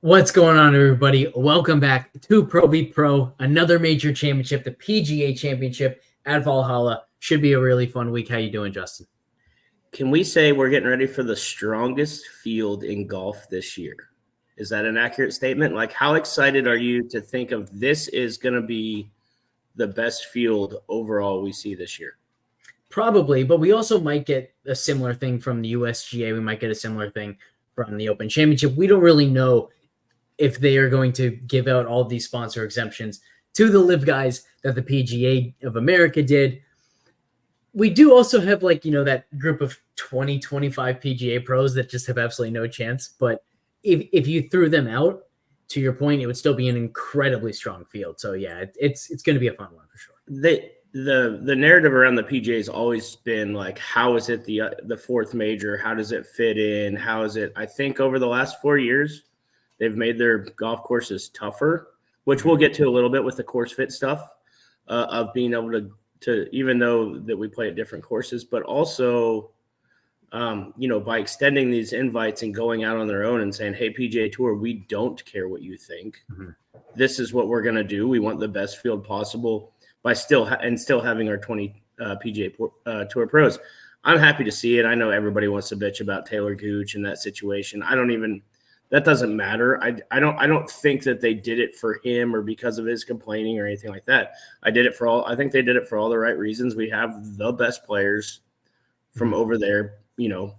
What's going on, everybody? Welcome back to Pro v Pro, another major championship, the PGA Championship at Valhalla. Should be a really fun week. How you doing, Justin? Can we say we're getting ready for the strongest field in golf this year? Is that an accurate statement? Like, how excited are you to think of this is going to be the best field overall we see this year? Probably, but we also might get a similar thing from the USGA. We might get a similar thing from the Open Championship. We don't really know if they are going to give out all these sponsor exemptions to the live guys that the PGA of America did. We do also have that group of 20, 25 PGA pros that just have absolutely no chance. But if you threw them out, to your point, it would still be an incredibly strong field. So yeah, it's going to be a fun one for sure. The narrative around the PGA has always been like, how is it the fourth major? How does it fit in? How is it? I think over the last 4 years, they've made their golf courses tougher, which we'll get to a little bit with the course fit stuff of being able to even though that we play at different courses, but also, by extending these invites and going out on their own and saying, hey, PGA Tour, we don't care what you think. Mm-hmm. This is what we're going to do. We want the best field possible by still having our 20 PGA Tour pros. I'm happy to see it. I know everybody wants to bitch about Taylor Gooch and that situation. That doesn't matter. I don't think that they did it for him or because of his complaining or anything like that. I think they did it for all the right reasons. We have the best players from over there,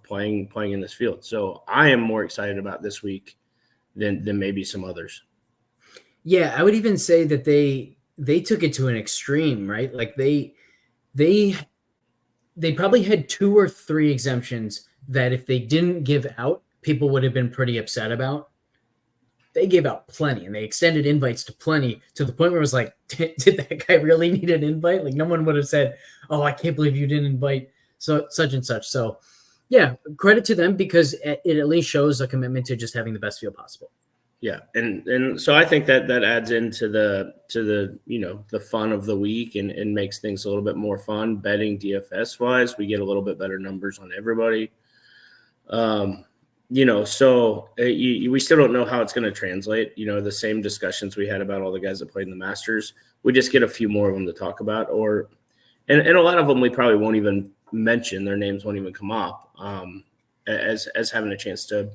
playing in this field. So I am more excited about this week than maybe some others. Yeah, I would even say that they took it to an extreme, right? Like they probably had 2 or 3 exemptions that if they didn't give out, people would have been pretty upset about. They gave out plenty, and they extended invites to plenty, to the point where it was like, did that guy really need an invite? Like, no one would have said, oh, I can't believe you didn't invite such and such. So yeah, credit to them, because it at least shows a commitment to just having the best field possible. Yeah, and so I think that adds into the the fun of the week and makes things a little bit more fun. Betting DFS wise, we get a little bit better numbers on everybody. So we still don't know how it's going to translate. The same discussions we had about all the guys that played in the Masters. We just get a few more of them to talk about, and a lot of them we probably won't even mention. Their names won't even come up as having a chance to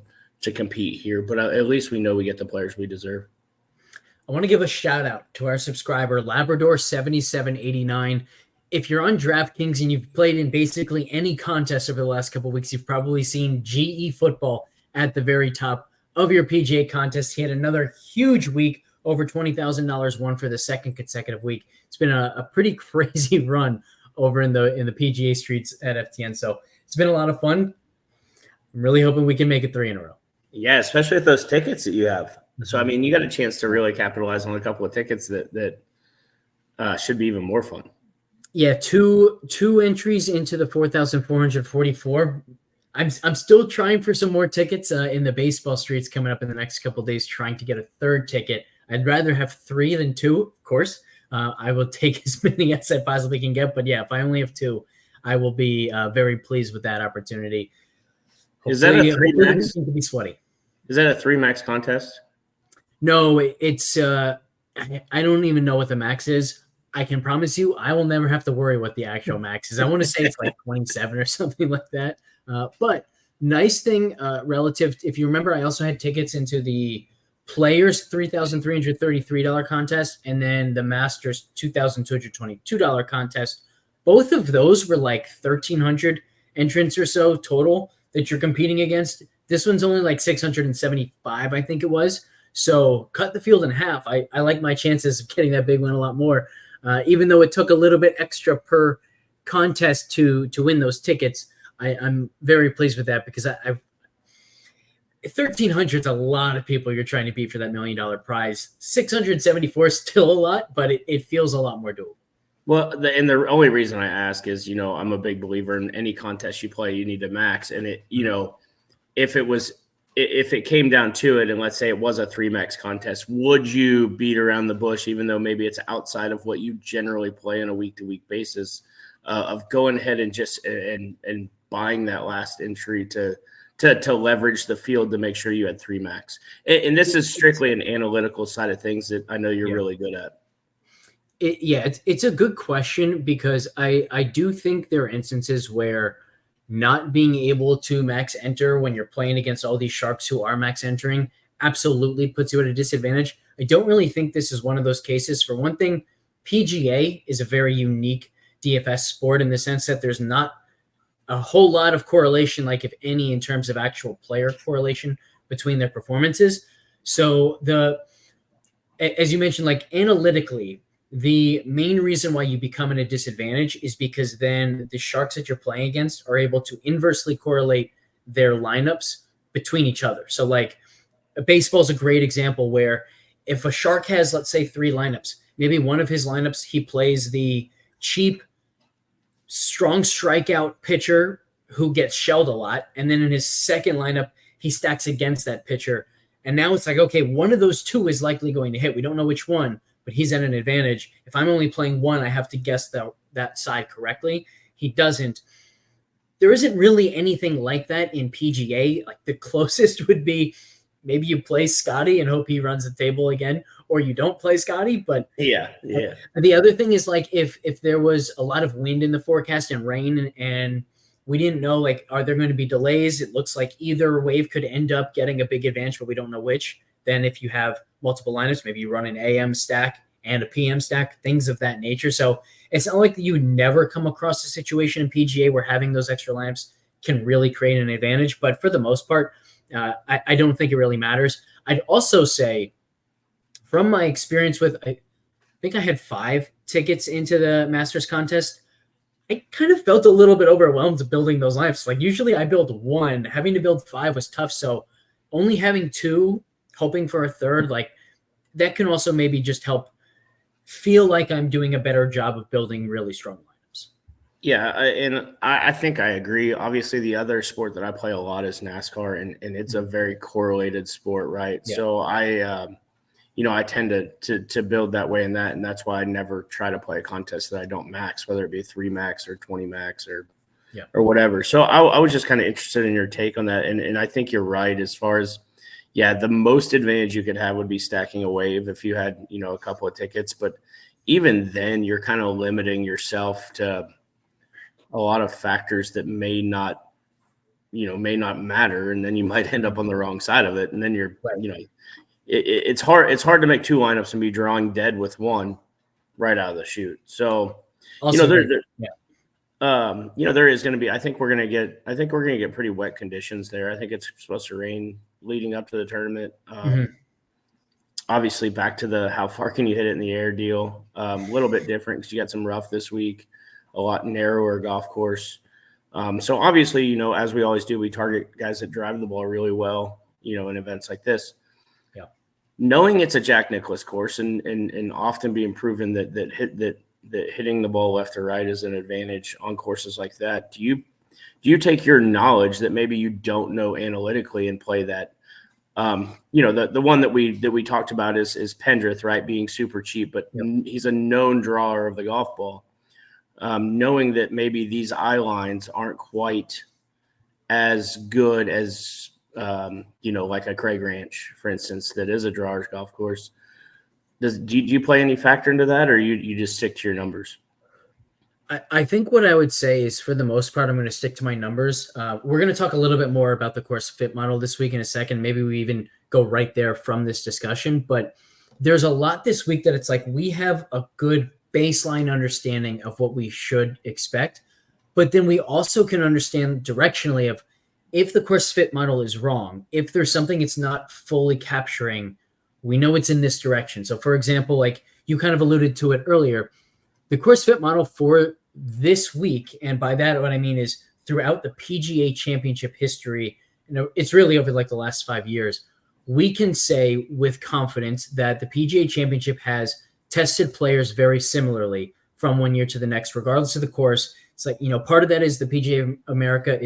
compete here. But at least we know we get the players we deserve. I want to give a shout out to our subscriber, Labrador7789. If you're on DraftKings and you've played in basically any contest over the last couple of weeks, you've probably seen GE football at the very top of your PGA contest. He had another huge week, over $20,000 won for the second consecutive week. It's been a pretty crazy run over in the PGA streets at FTN. So it's been a lot of fun. I'm really hoping we can make it 3 in a row. Yeah, especially with those tickets that you have. So, I mean, you got a chance to really capitalize on a couple of tickets that should be even more fun. Yeah, two entries into the 4,444. I'm still trying for some more tickets in the baseball streets coming up in the next couple of days, trying to get a third ticket. I'd rather have 3 than 2, of course. I will take as many as I possibly can get. But yeah, if I only have 2, I will be very pleased with that opportunity. Hopefully, is that a 3 max? To be sweaty. Is that a 3 max contest? No, it's I don't even know what the max is. I can promise you I will never have to worry what the actual max is. I want to say it's like 27 or something like that. But nice thing relative, if you remember, I also had tickets into the Players $3,333 contest and then the Masters $2,222 contest. Both of those were like 1,300 entrants or so total that you're competing against. This one's only like 675, I think it was. So cut the field in half. I like my chances of getting that big win a lot more. Even though it took a little bit extra per contest to win those tickets, I'm very pleased with that, because 1,300 is a lot of people you're trying to beat for that $1 million prize. 674 is still a lot, but it feels a lot more doable. Well, the only reason I ask is, I'm a big believer in any contest you play, you need to max. And if it came down to it, and let's say it was a 3 max contest, would you beat around the bush, even though maybe it's outside of what you generally play on a week-to-week basis, of going ahead and just and buying that last entry to to leverage the field to make sure you had 3 max. And this is strictly an analytical side of things that I know you're really good at. It's a good question, because I do think there are instances where not being able to max enter when you're playing against all these sharks who are max entering absolutely puts you at a disadvantage. I don't really think this is one of those cases. For one thing, PGA is a very unique DFS sport in the sense that there's not a whole lot of correlation, like if any, in terms of actual player correlation between their performances. So as you mentioned, like analytically, the main reason why you become at a disadvantage is because then the sharks that you're playing against are able to inversely correlate their lineups between each other. So like baseball is a great example where if a shark has, let's say, 3 lineups, maybe one of his lineups, he plays the cheap, strong strikeout pitcher who gets shelled a lot. And then in his second lineup, he stacks against that pitcher. And now it's like, okay, one of those 2 is likely going to hit. We don't know which one, but he's at an advantage. If I'm only playing one, I have to guess that side correctly. He doesn't. There isn't really anything like that in PGA. Like the closest would be maybe you play Scotty and hope he runs the table again, or you don't play Scotty. But yeah. The other thing is, like, if there was a lot of wind in the forecast and rain, and we didn't know, like, are there going to be delays? It looks like either wave could end up getting a big advantage, but we don't know which. Then if you have multiple lineups, maybe you run an AM stack and a PM stack, things of that nature. So it's not like you never come across a situation in PGA where having those extra lineups can really create an advantage. But for the most part, I don't think it really matters. I'd also say, from my experience with, I think I had 5 tickets into the Masters contest, I kind of felt a little bit overwhelmed building those lineups. Like usually I build 1, having to build 5 was tough. So only having 2, hoping for a third, like that can also maybe just help feel like I'm doing a better job of building really strong lineups. Yeah, and I think I agree. Obviously, the other sport that I play a lot is NASCAR, and it's a very correlated sport, right? Yeah. So I tend to build that way, and that's why I never try to play a contest that I don't max, whether it be 3 max or 20 max or whatever. So I was just kind of interested in your take on that, and I think you're right as far as, the most advantage you could have would be stacking a wave if you had, a couple of tickets. But even then, you're kind of limiting yourself to a lot of factors that may not matter. And then you might end up on the wrong side of it. And then you're, it's hard. It's hard to make 2 lineups and be drawing dead with 1 right out of the chute. So, also, there is going to be, I think we're going to get pretty wet conditions there. I think it's supposed to rain leading up to the tournament. Obviously back to how far can you hit it in the air deal. A little bit different because you got some rough this week, a lot narrower golf course. So obviously, as we always do, we target guys that drive the ball really well, in events like this. Yeah. Knowing it's a Jack Nicklaus course and often being proven that hitting the ball left or right is an advantage on courses like that. Do you take your knowledge that maybe you don't know analytically and play that? The one that we talked about is Pendrith, right? Being super cheap, but he's a known drawer of the golf ball. Knowing that maybe these eye lines aren't quite as good as, like a Craig Ranch, for instance, that is a drawer's golf course. Do you play any factor into that, or you just stick to your numbers? I think what I would say is, for the most part, I'm going to stick to my numbers. We're going to talk a little bit more about the course fit model this week in a second. Maybe we even go right there from this discussion. But there's a lot this week that it's like we have a good baseline understanding of what we should expect. But then we also can understand directionally of if the course fit model is wrong, if there's something it's not fully capturing, we know it's in this direction. So, for example, like you kind of alluded to it earlier, the course fit model for this week, and by that what I mean is throughout the PGA Championship history, it's really over like the last 5 years, we can say with confidence that the PGA Championship has tested players very similarly from one year to the next, regardless of the course. It's like, part of that is the PGA America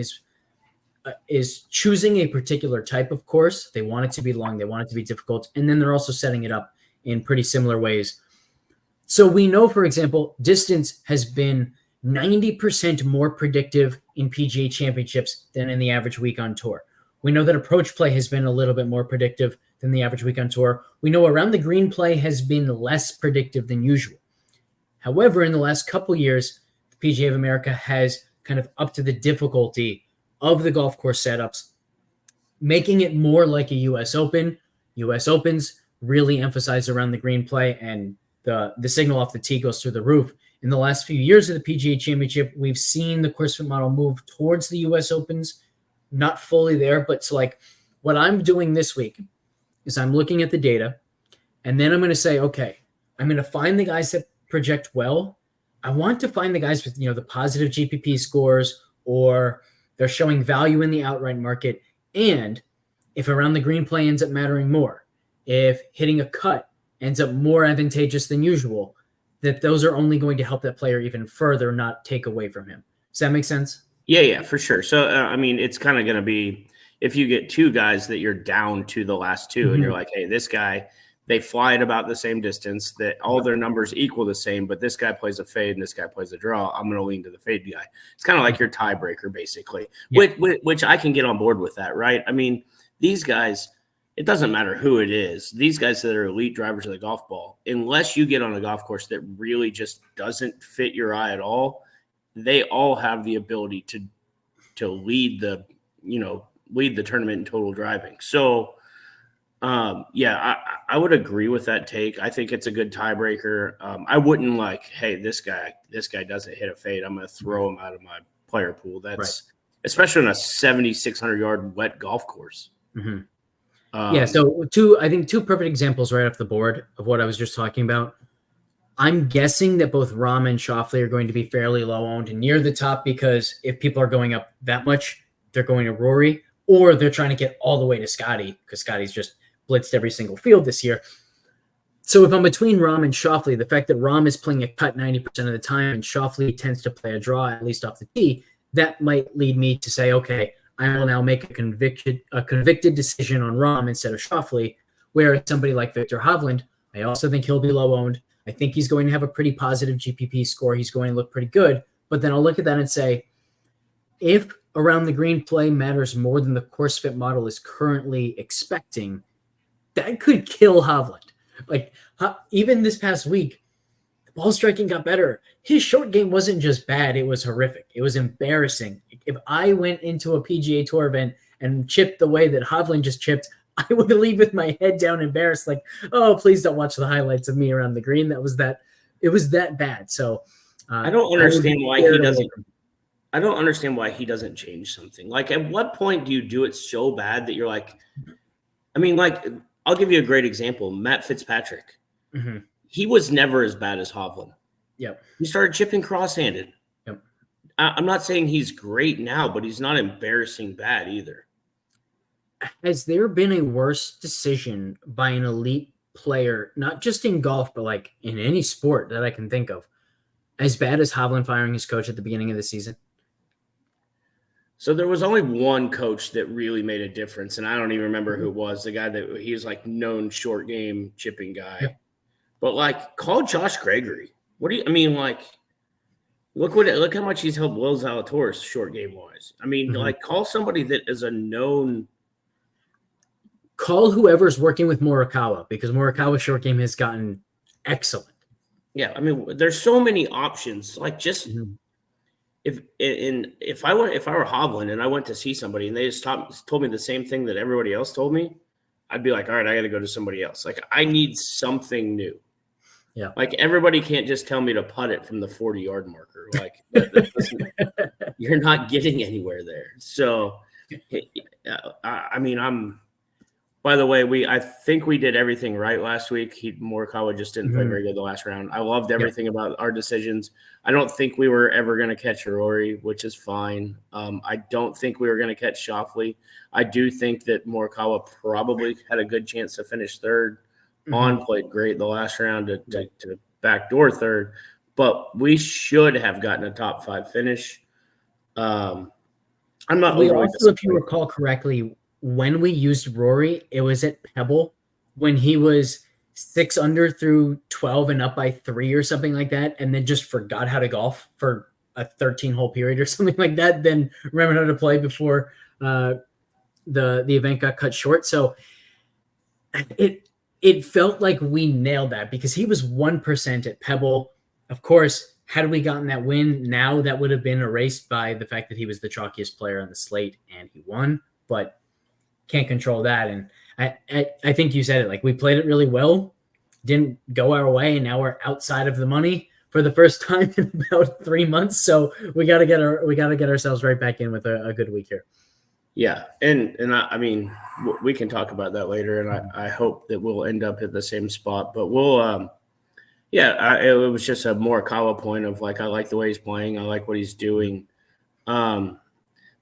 is choosing a particular type of course. They want it to be long, they want it to be difficult, and then they're also setting it up in pretty similar ways. So we know, for example, distance has been 90% more predictive in PGA Championships than in the average week on tour. We know that approach play has been a little bit more predictive than the average week on tour. We know around the green play has been less predictive than usual. However, in the last couple years, the PGA of America has kind of upped to the difficulty of the golf course setups, making it more like a U.S. Open. U.S. Opens really emphasize around the green play, and the signal off the tee goes through the roof. In the last few years of the PGA Championship, we've seen the course fit model move towards the U.S. Opens, not fully there, but so like what I'm doing this week is I'm looking at the data, and then I'm going to say, okay, I'm going to find the guys that project well. I want to find the guys with, the positive GPP scores, or they're showing value in the outright market. And if around the green play ends up mattering more, if hitting a cut ends up more advantageous than usual, that those are only going to help that player even further, not take away from him. Does that make sense? Yeah, for sure. So, it's kind of going to be, if you get two guys that you're down to the last two, and you're like, hey, this guy, they fly at about the same distance, that all their numbers equal the same, but this guy plays a fade and this guy plays a draw, I'm going to lean to the fade guy. It's kind of like your tiebreaker, basically, which I can get on board with that, right? I mean, these guys, it doesn't matter who it is. These guys that are elite drivers of the golf ball, unless you get on a golf course that really just doesn't fit your eye at all, they all have the ability to lead the tournament in total driving. So, I would agree with that take. I think it's a good tiebreaker. I wouldn't like, hey, this guy doesn't hit a fade, I'm going to throw him out of my player pool. That's right. Especially on a 7,600-yard wet golf course. Mm-hmm. So I think two perfect examples right off the board of what I was just talking about. I'm guessing that both Rahm and Schauffele are going to be fairly low owned and near the top, because if people are going up that much, they're going to Rory, or they're trying to get all the way to Scotty, because Scotty's just blitzed every single field this year. So if I'm between Rahm and Schauffele, the fact that Rahm is playing a cut 90% of the time and Schauffele tends to play a draw, at least off the tee, that might lead me to say, okay, I will now make a convicted decision on Rahm instead of Schauffele, where somebody like Victor Hovland, I also think he'll be low owned. I think he's going to have a pretty positive GPP score. He's going to look pretty good. But then I'll look at that and say, if around the green play matters more than the course fit model is currently expecting, that could kill Hovland. Like, even this past week, the ball striking got better. His short game wasn't just bad, it was horrific. It was embarrassing. If I went into a PGA Tour event and chipped the way that Hovland just chipped, I would leave with my head down embarrassed, like, oh, please don't watch the highlights of me around the green. It was that bad. So I don't understand why he doesn't. I don't understand why he doesn't change something. Like, at what point do you do it so bad that you're like, I'll give you a great example. Matt Fitzpatrick. Mm-hmm. He was never as bad as Hovland. Yep. He started chipping cross-handed. Yep. I'm not saying he's great now, but he's not embarrassing bad either. Has there been a worse decision by an elite player, not just in golf, but like in any sport that I can think of, as bad as Hovland firing his coach at the beginning of the season? So there was only one coach that really made a difference, and I don't even remember who it was. The guy that he was like known short game chipping guy. Yep. But like, call Josh Gregory. What do you? I mean, like, look how much he's helped Will Zalatoris short game wise. I mean, like, call somebody that is a known. Call whoever's working with Morikawa, because Morikawa's short game has gotten excellent. Yeah, I mean, there's so many options. Like, just if I were Hovland and I went to see somebody and they just told me the same thing that everybody else told me, I'd be like, all right, I got to go to somebody else. Like, I need something new. Yeah. Like, everybody can't just tell me to putt it from the 40-yard marker. Like, you're not getting anywhere there. So, I mean, by the way, I think we did everything right last week. Morikawa just didn't play very good the last round. I loved everything about our decisions. I don't think we were ever going to catch Rory, which is fine. I don't think we were going to catch Schauffele. I do think that Morikawa probably had a good chance to finish third. On played great the last round to backdoor third, but we should have gotten a top 5 finish. I'm not. We also, if you recall correctly, when we used Rory, it was at Pebble when he was 6 under through 12 and up by 3 or something like that, and then just forgot how to golf for a 13-hole period or something like that. Then remembered how to play before the event got cut short. So it felt like we nailed that because he was 1% at Pebble. Of course, had we gotten that win, now that would have been erased by the fact that he was the chalkiest player on the slate and he won, but can't control that. And I think you said it, like we played it really well, didn't go our way, and now we're outside of the money for the first time in about 3 months. So we got to get ourselves right back in with a good week here. Yeah, and I mean, we can talk about that later, and I hope that we'll end up at the same spot. But we'll, it was just a Morikawa point of like I like the way he's playing, I like what he's doing.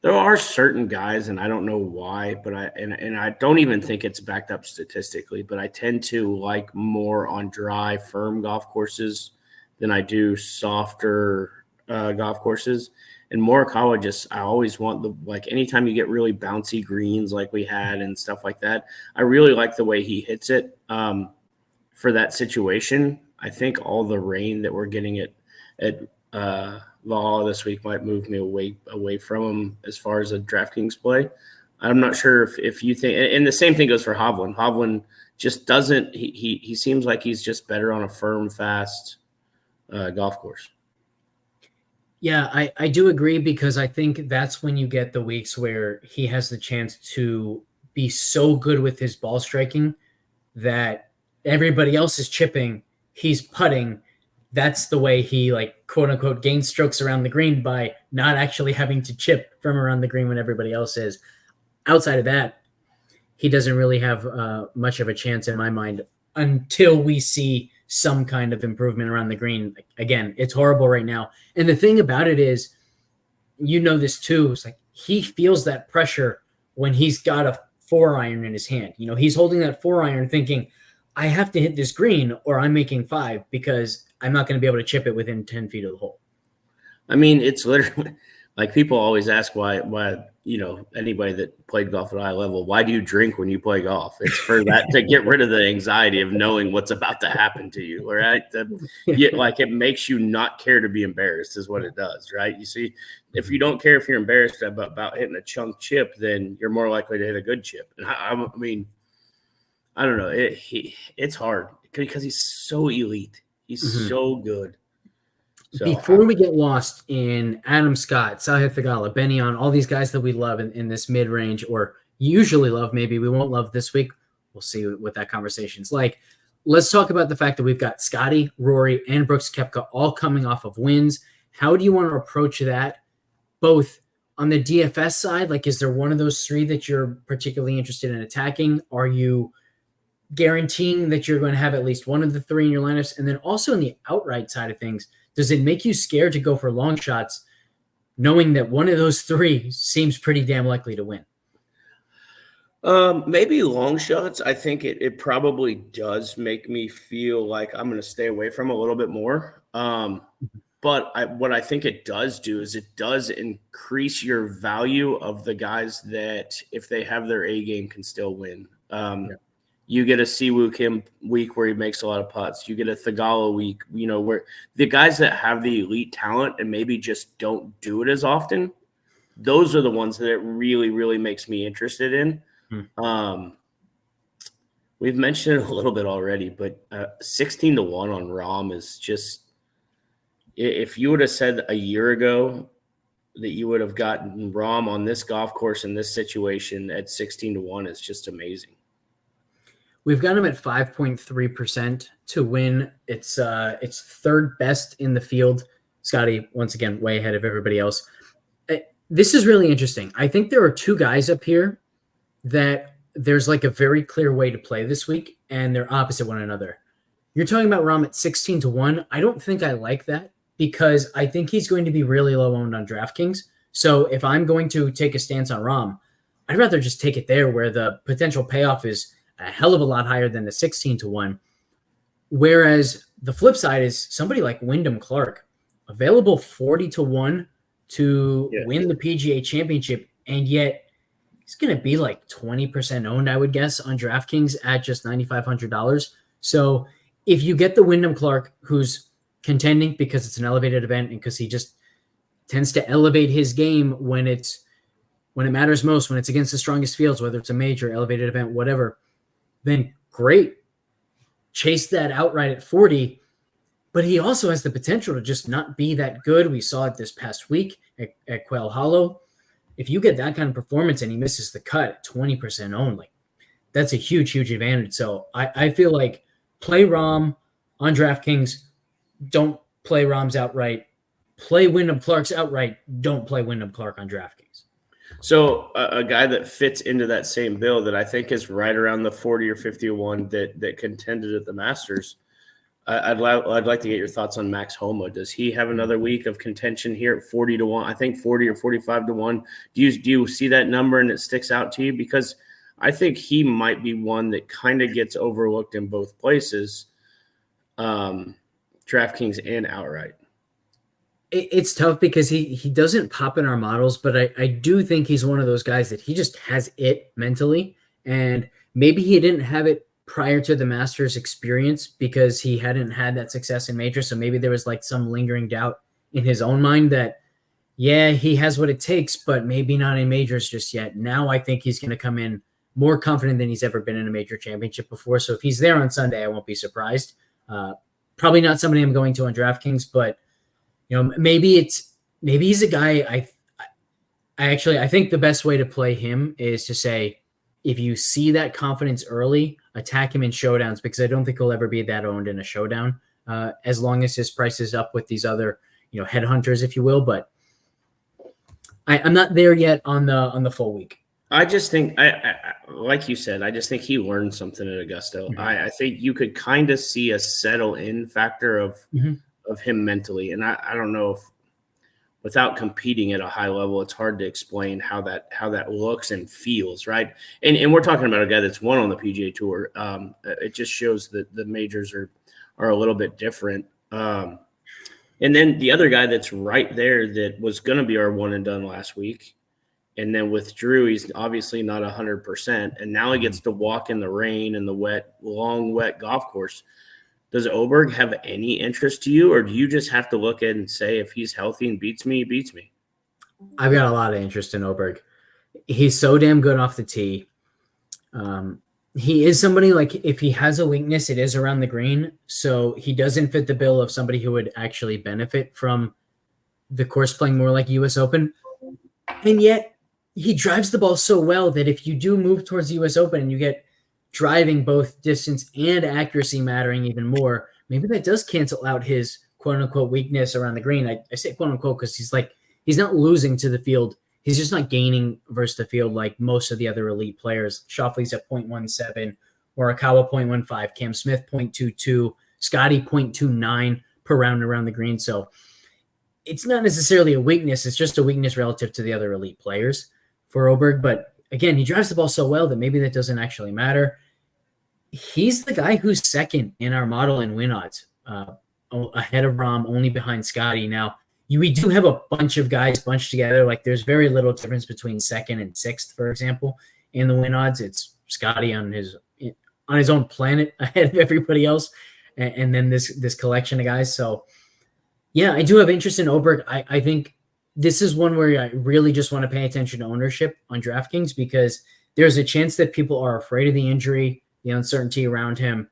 There are certain guys, and I don't know why, but I don't even think it's backed up statistically, but I tend to like more on dry, firm golf courses than I do softer golf courses. And Morikawa I always want anytime you get really bouncy greens like we had and stuff like that, I really like the way he hits it for that situation. I think all the rain that we're getting at Valhalla this week might move me away from him as far as a DraftKings play. I'm not sure if you think, and the same thing goes for Hovland. Hovland just doesn't, he seems like he's just better on a firm, fast golf course. Yeah, I do agree because I think that's when you get the weeks where he has the chance to be so good with his ball striking that everybody else is chipping, he's putting. That's the way he quote unquote gains strokes around the green by not actually having to chip from around the green when everybody else is. Outside of that, he doesn't really have much of a chance in my mind until we see some kind of improvement around the green. Again, it's horrible right now. And the thing about it is, you know this too, it's like he feels that pressure when he's got a 4-iron in his hand. You know, he's holding that 4-iron thinking, I have to hit this green or I'm making 5 because I'm not going to be able to chip it within 10 feet of the hole. I mean, it's literally like people always ask why, anybody that played golf at a high level, why do you drink when you play golf? It's for that to get rid of the anxiety of knowing what's about to happen to you, right? It makes you not care to be embarrassed is what it does, right? You see, if you don't care if you're embarrassed about hitting a chunk chip, then you're more likely to hit a good chip. And I mean, I don't know. It's hard because he's so elite. He's so good. So, before we get lost in Adam Scott, Sahith Theegala, Benny on all these guys that we love in this mid-range or usually love, maybe we won't love this week. We'll see what that conversation's like. Let's talk about the fact that we've got Scotty, Rory, and Brooks Koepka all coming off of wins. How do you want to approach that, both on the DFS side? Like, is there one of those three that you're particularly interested in attacking? Are you guaranteeing that you're going to have at least one of the three in your lineups? And then also in the outright side of things, does it make you scared to go for long shots knowing that one of those three seems pretty damn likely to win? Maybe long shots. I think it probably does make me feel like I'm going to stay away from a little bit more. But what I think it does do is it does increase your value of the guys that, if they have their A game, can still win. You get a Siwoo Kim week where he makes a lot of putts. You get a Theegala week, where the guys that have the elite talent and maybe just don't do it as often, those are the ones that it really, really makes me interested in. We've mentioned it a little bit already, but 16-1 on Rahm is just – if you would have said a year ago that you would have gotten Rahm on this golf course in this situation at 16-1, it's just amazing. We've got him at 5.3% to win. It's third best in the field. Scotty, once again, way ahead of everybody else. This is really interesting. I think there are two guys up here that there's a very clear way to play this week, and they're opposite one another. You're talking about Rahm at 16-1. I don't think I like that because I think he's going to be really low owned on DraftKings. So if I'm going to take a stance on Rahm, I'd rather just take it there where the potential payoff is a hell of a lot higher than the 16-1. Whereas the flip side is somebody like Wyndham Clark, available 40-1 to win the PGA Championship, and yet he's going to be 20% owned, I would guess, on DraftKings at just $9,500. So if you get the Wyndham Clark, who's contending because it's an elevated event and because he just tends to elevate his game when it's when it matters most, when it's against the strongest fields, whether it's a major, elevated event, whatever, then great. Chase that outright at 40. But he also has the potential to just not be that good. We saw it this past week at Quail Hollow. If you get that kind of performance and he misses the cut at 20% only, that's a huge, huge advantage. So I feel like play Rahm on DraftKings. Don't play Rahm's outright. Play Wyndham Clark's outright. Don't play Wyndham Clark on DraftKings. So a guy that fits into that same bill that I think is right around the 40 or 51 that contended at the Masters. I'd like to get your thoughts on Max Homa. Does he have another week of contention here at 40 to 1? I think 40 or 45 to 1. Do you see that number and it sticks out to you? Because I think he might be one that kind of gets overlooked in both places, DraftKings and outright. It's tough because he doesn't pop in our models, but I do think he's one of those guys that he just has it mentally. And maybe he didn't have it prior to the Masters experience because he hadn't had that success in majors. So maybe there was like some lingering doubt in his own mind that, yeah, he has what it takes, but maybe not in majors just yet. Now I think he's going to come in more confident than he's ever been in a major championship before. So if he's there on Sunday, I won't be surprised. Probably not somebody I'm going to on DraftKings, but maybe he's a guy. I think the best way to play him is to say, if you see that confidence early, attack him in showdowns, because I don't think he'll ever be that owned in a showdown as long as his price is up with these other, headhunters, if you will. But I'm not there yet on the full week. I just think, I like you said, I just think he learned something at Augusta. Mm-hmm. I think you could kind of see a settle in factor of him mentally. And I don't know if without competing at a high level, it's hard to explain how that looks and feels, right? And we're talking about a guy that's won on the PGA Tour. It just shows that the majors are a little bit different. And then the other guy that's right there that was going to be our one and done last week and then withdrew, he's obviously not 100%, and now he gets to walk in the rain and the long, wet golf course. Does Oberg have any interest to you, or do you just have to look at it and say, if he's healthy and beats me, he beats me? I've got a lot of interest in Oberg. He's so damn good off the tee. He is somebody, like, if he has a weakness, it is around the green. So he doesn't fit the bill of somebody who would actually benefit from the course playing more like US Open. And yet he drives the ball so well that if you do move towards the US Open and you get driving both distance and accuracy mattering even more, maybe that does cancel out his quote unquote weakness around the green. I say quote unquote because he's not losing to the field. He's just not gaining versus the field like most of the other elite players. Schauffele's at 0.17, Morikawa 0.15, Cam Smith 0.22, Scotty 0.29 per round around the green. So it's not necessarily a weakness. It's just a weakness relative to the other elite players for Oberg. But again, he drives the ball so well that maybe that doesn't actually matter. He's the guy who's second in our model in win odds, ahead of Rahm, only behind Scotty. Now, we do have a bunch of guys bunched together. Like, there's very little difference between second and sixth, for example, in the win odds. It's Scotty on his own planet ahead of everybody else, and then this collection of guys. So, yeah, I do have interest in Oberg. I think this is one where I really just want to pay attention to ownership on DraftKings, because there's a chance that people are afraid of the injury, the uncertainty around him,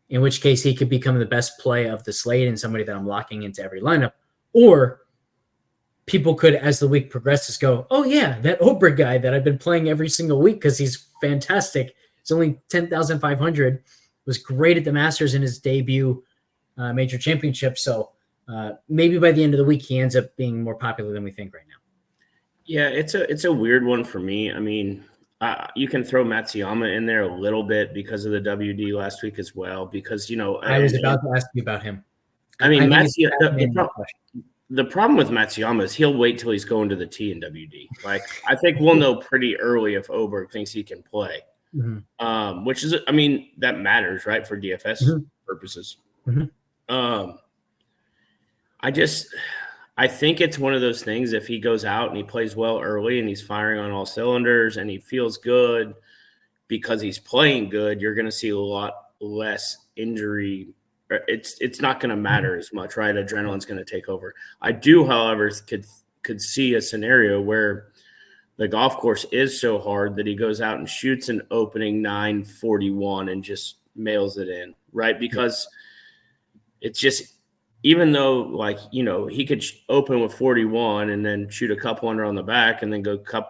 in which case he could become the best play of the slate and somebody that I'm locking into every lineup. Or people could, as the week progresses, go, oh, yeah, that Oberg guy that I've been playing every single week because he's fantastic. It's only 10,500. Was great at the Masters in his debut major championship. So maybe by the end of the week, he ends up being more popular than we think right now. Yeah, it's a weird one for me. I mean, you can throw Matsuyama in there a little bit because of the WD last week as well, because, I was about to ask you about him. I mean, the problem with Matsuyama is he'll wait till he's going to the tee in WD. Like, I think we'll know pretty early if Oberg thinks he can play, which is, I mean, that matters, right, for DFS purposes. I think it's one of those things, if he goes out and he plays well early and he's firing on all cylinders and he feels good because he's playing good, you're going to see a lot less injury. It's not going to matter as much, right? Adrenaline's going to take over. I do, however, could see a scenario where the golf course is so hard that he goes out and shoots an opening 941 and just mails it in, right? Because it's just, even though, like, you know, he could open with 41 and then shoot a couple under on the back and then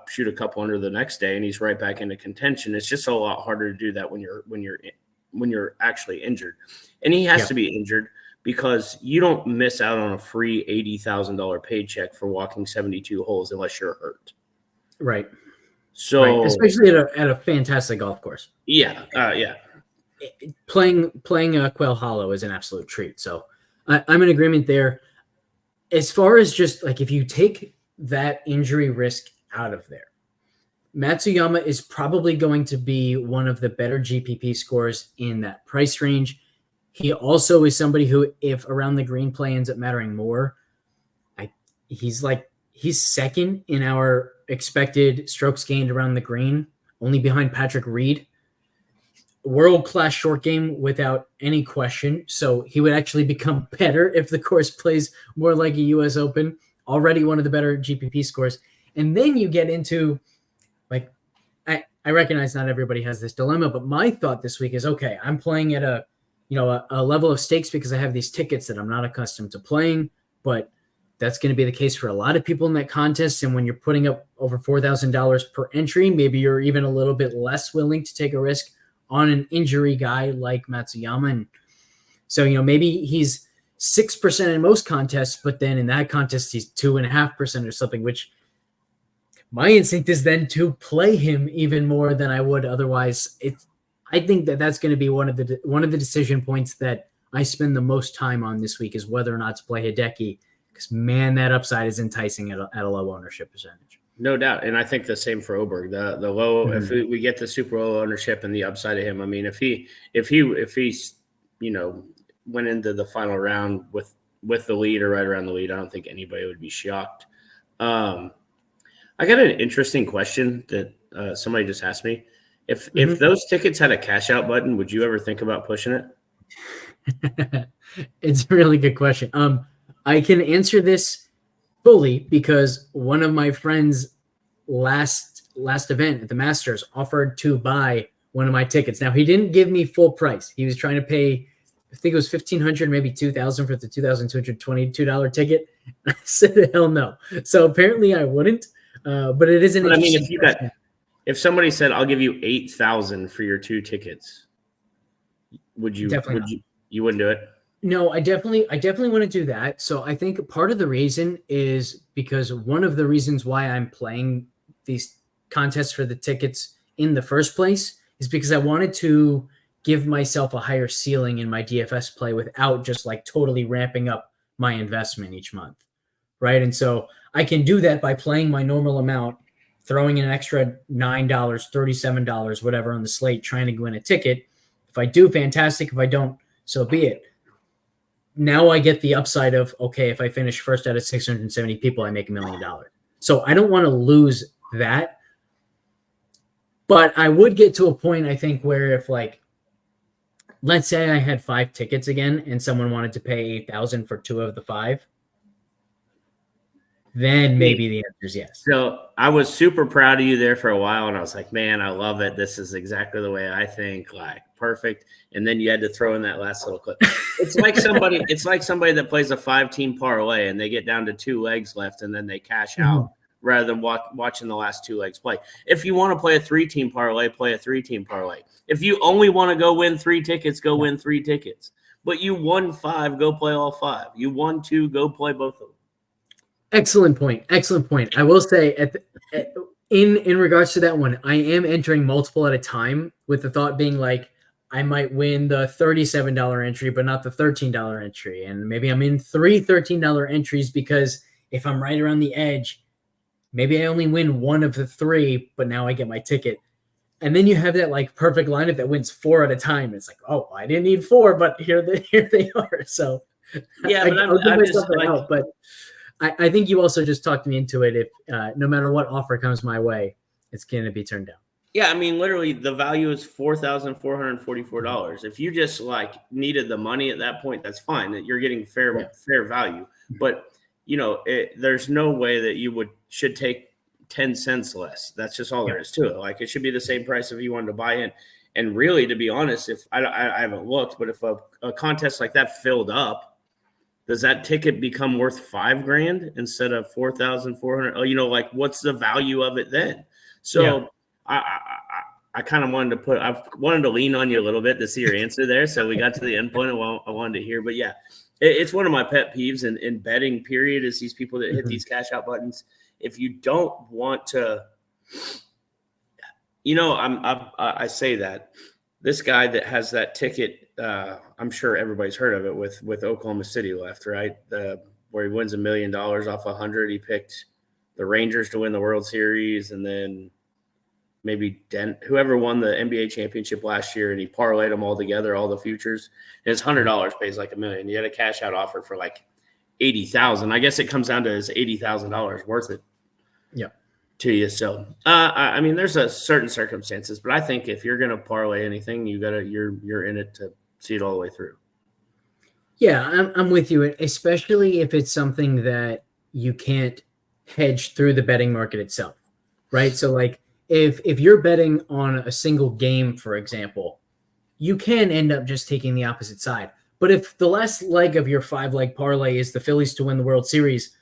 shoot a couple under the next day and he's right back into contention. It's just a lot harder to do that when you're actually injured. And he has to be injured, because you don't miss out on a free $80,000 paycheck for walking 72 holes unless you're hurt. Right. So especially at a fantastic golf course. Yeah. Playing Quail Hollow is an absolute treat. So I'm in agreement there. As far as just like, if you take that injury risk out of there, Matsuyama is probably going to be one of the better GPP scores in that price range. He also is somebody who, if around the green play ends up mattering more, he's second in our expected strokes gained around the green, only behind Patrick Reed. World-class short game without any question. So he would actually become better if the course plays more like a U.S. Open. Already one of the better GPP scores. And then you get into, like, I recognize not everybody has this dilemma, but my thought this week is, okay, I'm playing at a level of stakes because I have these tickets that I'm not accustomed to playing, but that's going to be the case for a lot of people in that contest. And when you're putting up over $4,000 per entry, maybe you're even a little bit less willing to take a risk on an injury guy like Matsuyama. And so, maybe he's 6% in most contests, but then in that contest, he's 2.5% or something, which my instinct is then to play him even more than I would otherwise. I think that's going to be one of the decision points that I spend the most time on this week, is whether or not to play Hideki, because, man, that upside is enticing at a low ownership percentage. No doubt. And I think the same for Oberg. The low, if we get the super low ownership and the upside of him, I mean, if he went into the final round with the lead or right around the lead, I don't think anybody would be shocked. I got an interesting question that somebody just asked me. If those tickets had a cash out button, would you ever think about pushing it? It's a really good question. I can answer this fully because one of my friends last event at the Masters offered to buy one of my tickets. Now, he didn't give me full price. He was trying to pay, I think it was $1,500, maybe $2,000 for the $2,222 ticket. I said, hell no. So apparently I wouldn't, but it is an interesting question. If somebody said, I'll give you $8,000 for your 2 tickets, would you? You wouldn't do it? No, I definitely want to do that. So I think part of the reason is because one of the reasons why I'm playing these contests for the tickets in the first place is because I wanted to give myself a higher ceiling in my DFS play without just like totally ramping up my investment each month, right? And so I can do that by playing my normal amount, throwing in an extra $9, $37, whatever on the slate, trying to win a ticket. If I do, fantastic. If I don't, so be it. Now I get the upside of, okay, if I finish first out of 670 people, I make $1 million. So I don't want to lose that. But I would get to a point, I think, where if, like, let's say I had 5 tickets again and someone wanted to pay $8,000 for 2 of the 5, then maybe the answer is yes. So I was super proud of you there for a while, and I was like, man, I love it. This is exactly the way I think, like, perfect. And then you had to throw in that last little clip. It's like somebody that plays a 5-team parlay and they get down to 2 legs left and then they cash out rather than watching the last 2 legs play. If you want to play a 3-team parlay, play a 3-team parlay. If you only want to go win 3 tickets, go win 3 tickets. But you won 5, go play all 5. You won 2, go play both of them. Excellent point. I will say in regards to that one, I am entering multiple at a time with the thought being like, I might win the $37 entry, but not the $13 entry. And maybe I'm in 3 $13 entries because if I'm right around the edge, maybe I only win 1 of the 3, but now I get my ticket. And then you have that like perfect lineup that wins 4 at a time. It's like, oh, I didn't need 4, but here they are. So yeah, but I think you also just talked me into it. If no matter what offer comes my way, it's going to be turned down. Yeah, I mean, literally, the value is $4,444. If you just like needed the money at that point, that's fine. That you're getting fair value. But there's no way that you should take 10 cents less. That's just all there is to it. Like, it should be the same price if you wanted to buy in. And really, to be honest, if I haven't looked, but if a contest like that filled up, does that ticket become worth $5,000 instead of 4,400? You know, like, what's the value of it then? So I kind of I wanted to lean on you a little bit to see your answer there. So we got to the end point of what I wanted to hear. But yeah, it's one of my pet peeves in betting, period, is these people that hit these cash out buttons. If you don't want to, you know, I say that this guy that has that ticket, I'm sure everybody's heard of it with Oklahoma City left, right? Where he wins $1 million off 100. He picked the Rangers to win the World Series, and then maybe whoever won the NBA championship last year, and he parlayed them all together, all the futures. His $100 pays like $1 million. You had a cash out offer for like $80,000. I guess it comes down to his $80,000 worth it. Yeah. To you. So, I mean, there's a certain circumstances, but I think if you're going to parlay anything, you're in it to see it all the way through. Yeah, I'm with you, especially if it's something that you can't hedge through the betting market itself, right? So like if you're betting on a single game, for example, you can end up just taking the opposite side. But if the last leg of your 5-leg parlay is the Phillies to win the World Series,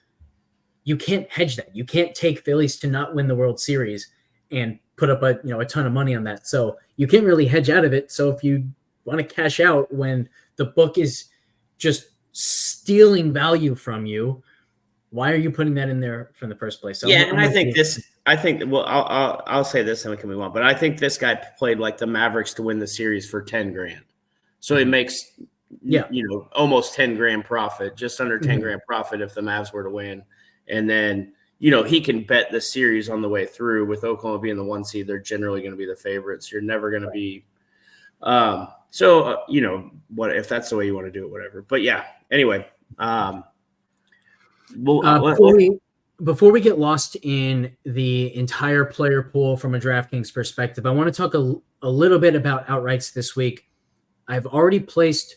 you can't hedge that. You can't take Phillies to not win the World Series and put up a ton of money on that. So you can't really hedge out of it. So if you want to cash out when the book is just stealing value from you, why are you putting that in there from the first place? So yeah, and I'll say this and we can move on. But I think this guy played like the Mavericks to win the series for $10,000. So he makes almost $10,000 profit, just under $10,000 profit if the Mavs were to win. And then, he can bet the series on the way through. With Oklahoma being the 1 seed, they're generally going to be the favorites. You're never going to be what if that's the way you want to do it, whatever. But yeah, anyway, before we get lost in the entire player pool from a DraftKings perspective, I want to talk a little bit about outrights this week. I've already placed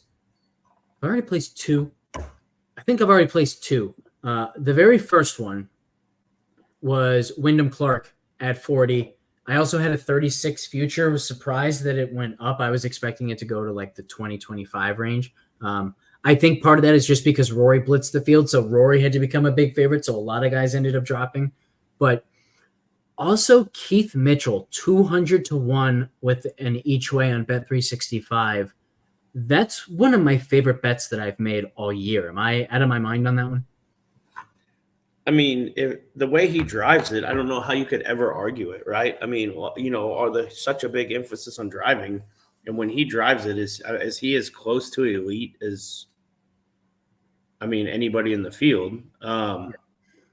two. I think I've already placed two. The very first one was Wyndham Clark at 40. I also had a 36 future. Was surprised that it went up. I was expecting it to go to like the 20-25 range. I think part of that is just because Rory blitzed the field, so Rory had to become a big favorite, so a lot of guys ended up dropping. But also Keith Mitchell, 200-1 with an each way on Bet365. That's one of my favorite bets that I've made all year. Am I out of my mind on that one? I mean, the way he drives it, I don't know how you could ever argue it, right? I mean, such a big emphasis on driving, and when he drives it, is he as close to elite as, anybody in the field.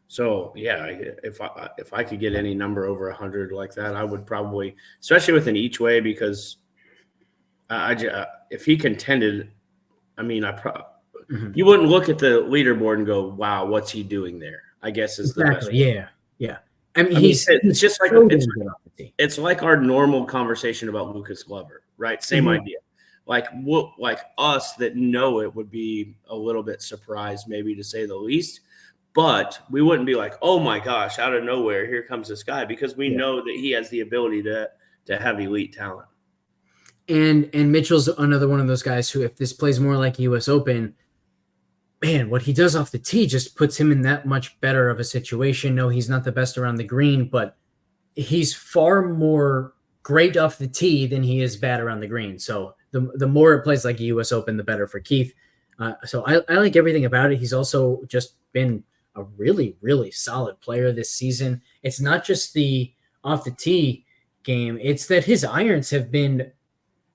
So yeah, if I could get any number over 100 like that, I would probably, especially with an each way, because if he contended, you wouldn't look at the leaderboard and go, "Wow, what's he doing there?" I guess is the best. Yeah. He's just like it's like our normal conversation about Lucas Glover, right? Same idea. Like us that know it would be a little bit surprised, maybe to say the least, but we wouldn't be like, "Oh my gosh, out of nowhere, here comes this guy," because we know that he has the ability to have elite talent. And Mitchell's another one of those guys who, if this plays more like US Open, man, what he does off the tee just puts him in that much better of a situation. No, he's not the best around the green, but he's far more great off the tee than he is bad around the green. So the more it plays like a US Open, the better for Keith. So I like everything about it. He's also just been a really, really solid player this season. It's not just the off the tee game. It's that his irons have been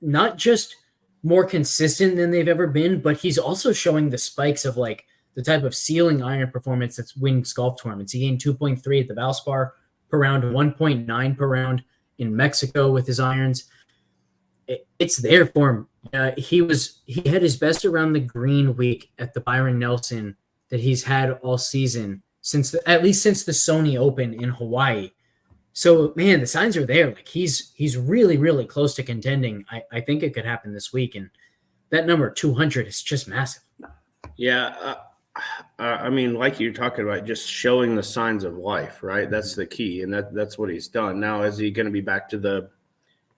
not just more consistent than they've ever been, but he's also showing the spikes of like the type of ceiling iron performance that's wins golf tournaments. He gained 2.3 at the Valspar per round, 1.9 per round in Mexico with his irons. It's there for him. He had his best around the green week at the Byron Nelson that he's had all season at least since the Sony Open in Hawaii. So, man, the signs are there. Like he's really, really close to contending. I think it could happen this week, and that number 200 is just massive. Yeah, I mean, like you're talking about, just showing the signs of life, right? That's the key, and that's what he's done. Now, is he going to be back to the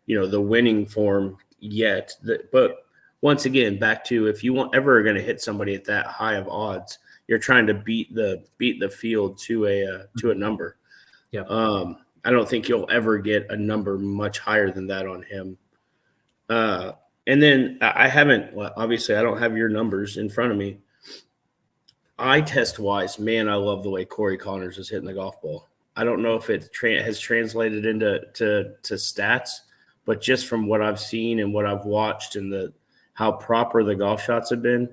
winning form yet? But once again, back to, if you ever going to hit somebody at that high of odds, you're trying to beat the field to a number. Yeah. I don't think you'll ever get a number much higher than that on him. And then obviously I don't have your numbers in front of me. Eye test wise, man, I love the way Corey Connors is hitting the golf ball. I don't know if it has translated into stats, but just from what I've seen and what I've watched and how proper the golf shots have been,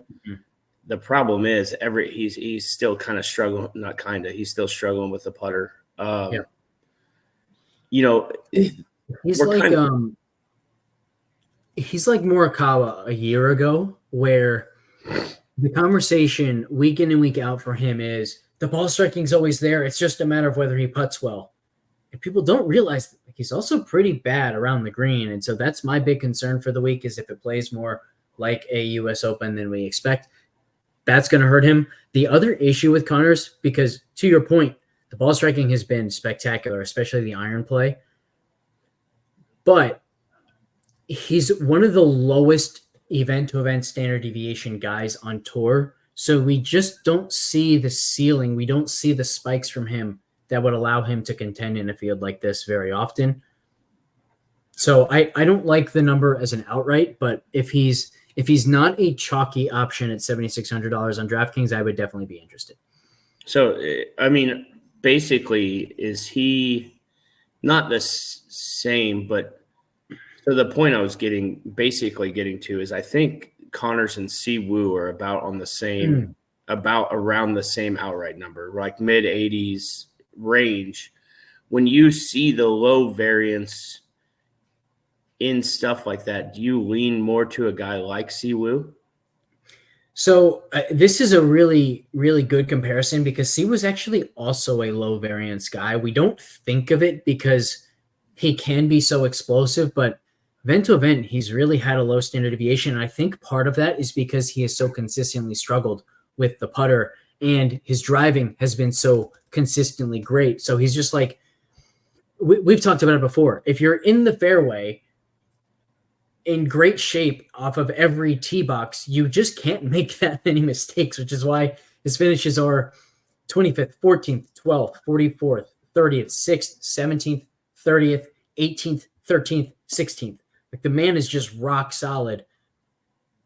the problem is he's still kind of struggling. Not kind of, he's still struggling with the putter. He's like he's like Morikawa a year ago, where the conversation week in and week out for him is the ball striking's always there. It's just a matter of whether he putts well. And people don't realize that he's also pretty bad around the green. And so that's my big concern for the week, is if it plays more like a US Open than we expect, that's going to hurt him. The other issue with Connors, because to your point, the ball striking has been spectacular, especially the iron play. But he's one of the lowest event-to-event standard deviation guys on tour. So we just don't see the ceiling. We don't see the spikes from him that would allow him to contend in a field like this very often. So I don't like the number as an outright, but if he's not a chalky option at $7,600 on DraftKings, I would definitely be interested. So, I mean, basically, is he not the same, but so the point I was getting to is I think Connors and Siwoo are about on the same, about around the same outright number, like mid 80s range. When you see the low variance in stuff like that, do you lean more to a guy like Siwoo? So this is a really, really good comparison, because Siwoo was actually also a low variance guy. We don't think of it because he can be so explosive, but event to event, he's really had a low standard deviation. And I think part of that is because he has so consistently struggled with the putter, and his driving has been so consistently great. So he's just like, we've talked about it before. If you're in the fairway in great shape off of every tee box, you just can't make that many mistakes, which is why his finishes are 25th, 14th, 12th, 44th, 30th, 6th, 17th, 30th, 18th, 13th, 16th. Like, the man is just rock solid,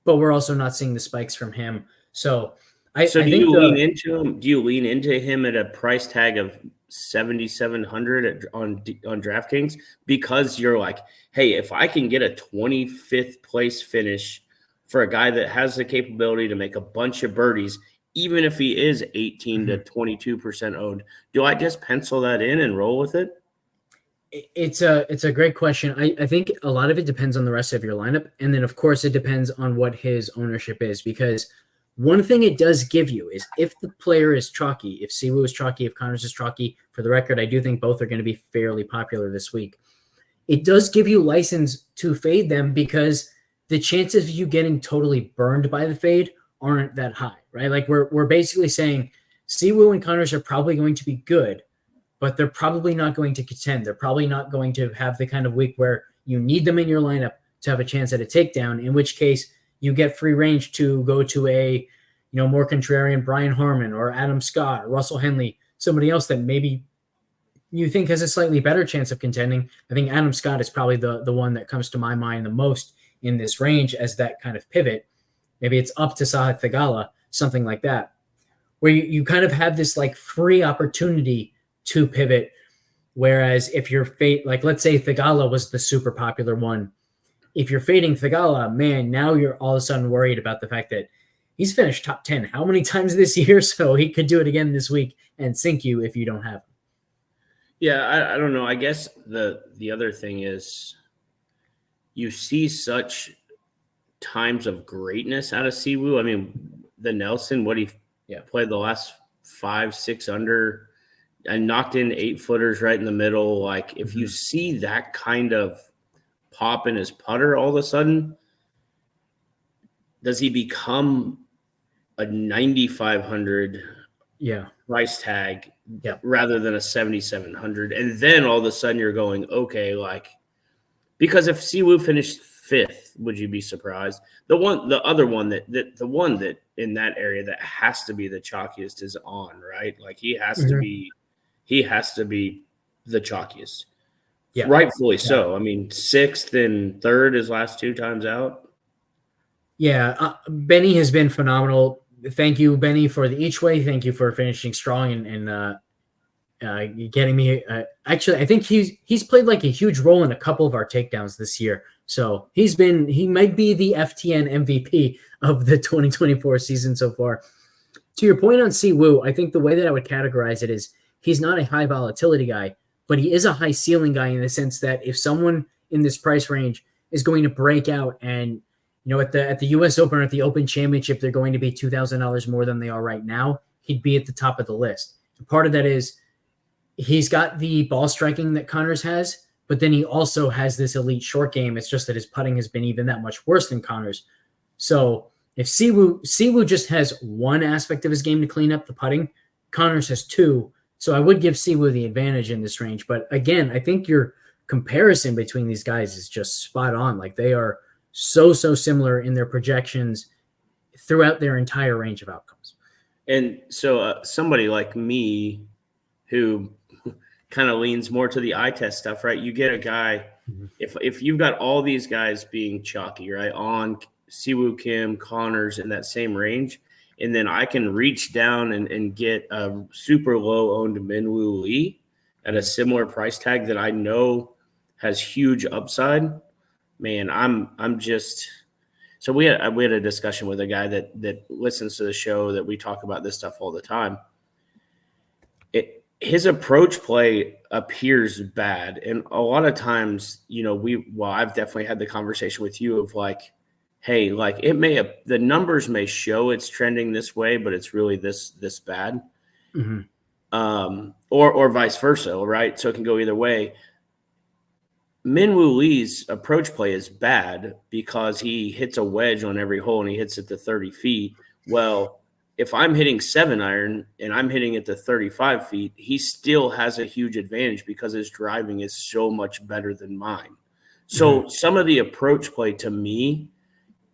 but we're also not seeing the spikes from him. So I think you lean into him? Do you lean into him at a price tag of $7,700 on DraftKings, because you're like, hey, if I can get a 25th place finish for a guy that has the capability to make a bunch of birdies, even if he is 18 to 22% owned, do I just pencil that in and roll with it? It's a great question. I think a lot of it depends on the rest of your lineup. And then, of course, it depends on what his ownership is, because one thing it does give you is if the player is chalky, if Siwoo is chalky, if Connors is chalky, for the record, I do think both are going to be fairly popular this week. It does give you license to fade them, because the chances of you getting totally burned by the fade aren't that high, right? Like, we're basically saying Siwoo and Connors are probably going to be good, but they're probably not going to contend. They're probably not going to have the kind of week where you need them in your lineup to have a chance at a takedown, in which case you get free range to go to a, more contrarian Brian Harmon or Adam Scott or Russell Henley, somebody else that maybe you think has a slightly better chance of contending. I think Adam Scott is probably the one that comes to my mind the most in this range as that kind of pivot. Maybe it's up to Sahith Theegala, something like that, where you kind of have this like free opportunity to pivot. Whereas if you're like, let's say Theegala was the super popular one. If you're fading Theegala, man, now you're all of a sudden worried about the fact that he's finished top 10 how many times this year? So he could do it again this week and sink you if you don't have him. Yeah, I don't know. I guess the other thing is you see such times of greatness out of Siwoo. I mean, the Nelson, what he played the last 5-6 under and knocked in 8-footers right in the middle. Like, if you see that kind of pop in his putter all of a sudden, does he become a 9,500 price tag rather than a 7,700, and then all of a sudden you're going, okay, like, because if Siwoo finished 5th, would you be surprised? The one that in that area that has to be the chalkiest is On, right? Like he has to be the chalkiest. Yeah. Rightfully so. I mean, 6th and 3rd his last 2 times out. Yeah, Benny has been phenomenal. Thank you, Benny, for the each way. Thank you for finishing strong and getting me. Actually, I think he's played like a huge role in a couple of our takedowns this year. So he might be the FTN MVP of the 2024 season so far. To your point on Siwoo, I think the way that I would categorize it is he's not a high volatility guy, but he is a high ceiling guy in the sense that if someone in this price range is going to break out and at the U.S. Open or at the Open Championship, they're going to be $2,000 more than they are right now, he'd be at the top of the list. And part of that is he's got the ball striking that Connors has, but then he also has this elite short game. It's just that his putting has been even that much worse than Connors. So if Siwoo just has one aspect of his game to clean up, the putting, Connors has 2. So I would give Siwoo the advantage in this range. But again, I think your comparison between these guys is just spot on. Like they are so similar in their projections throughout their entire range of outcomes. And so somebody like me who kind of leans more to the eye test stuff, right? You get a guy, if you've got all these guys being chalky, right? On Siwoo Kim, Connors in that same range, and then I can reach down and get a super low owned Minwoo Lee at a similar price tag that I know has huge upside. Man, I'm just so we had a discussion with a guy that listens to the show that we talk about this stuff all the time. His approach play appears bad, and a lot of times, I've definitely had the conversation with you of like, hey, like the numbers may show it's trending this way, but it's really this bad, or vice versa, right? So it can go either way. Minwoo Lee's approach play is bad because he hits a wedge on every hole and he hits it to 30 feet. Well, if I'm hitting 7-iron and I'm hitting it to 35 feet, he still has a huge advantage because his driving is so much better than mine. So some of the approach play to me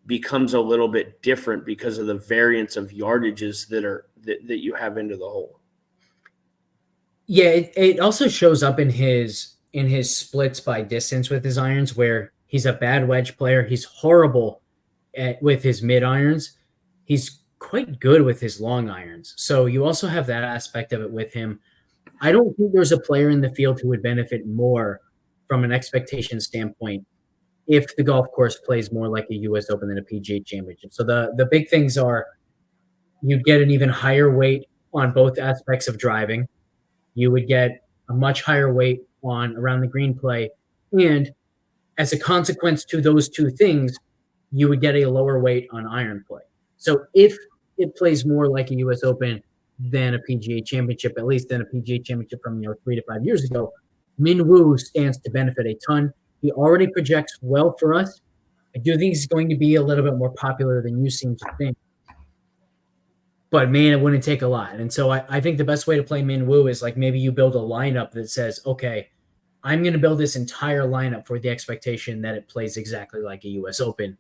becomes a little bit different because of the variance of yardages that you have into the hole. Yeah, it also shows up in his splits by distance with his irons, where he's a bad wedge player. He's horrible with his mid irons. He's quite good with his long irons. So you also have that aspect of it with him. I don't think there's a player in the field who would benefit more from an expectation standpoint if the golf course plays more like a U.S. Open than a PGA Championship. So the big things are you'd get an even higher weight on both aspects of driving. You would get a much higher weight on around the green play. And as a consequence to those two things, you would get a lower weight on iron play. So if it plays more like a U.S. Open than a PGA Championship, at least than a PGA Championship from 3 to 5 years ago, Minwoo stands to benefit a ton. He already projects well for us. I do think he's going to be a little bit more popular than you seem to think. But, man, it wouldn't take a lot. And so I think the best way to play Minwoo is like maybe you build a lineup that says, okay, I'm going to build this entire lineup for the expectation that it plays exactly like a U.S. Open.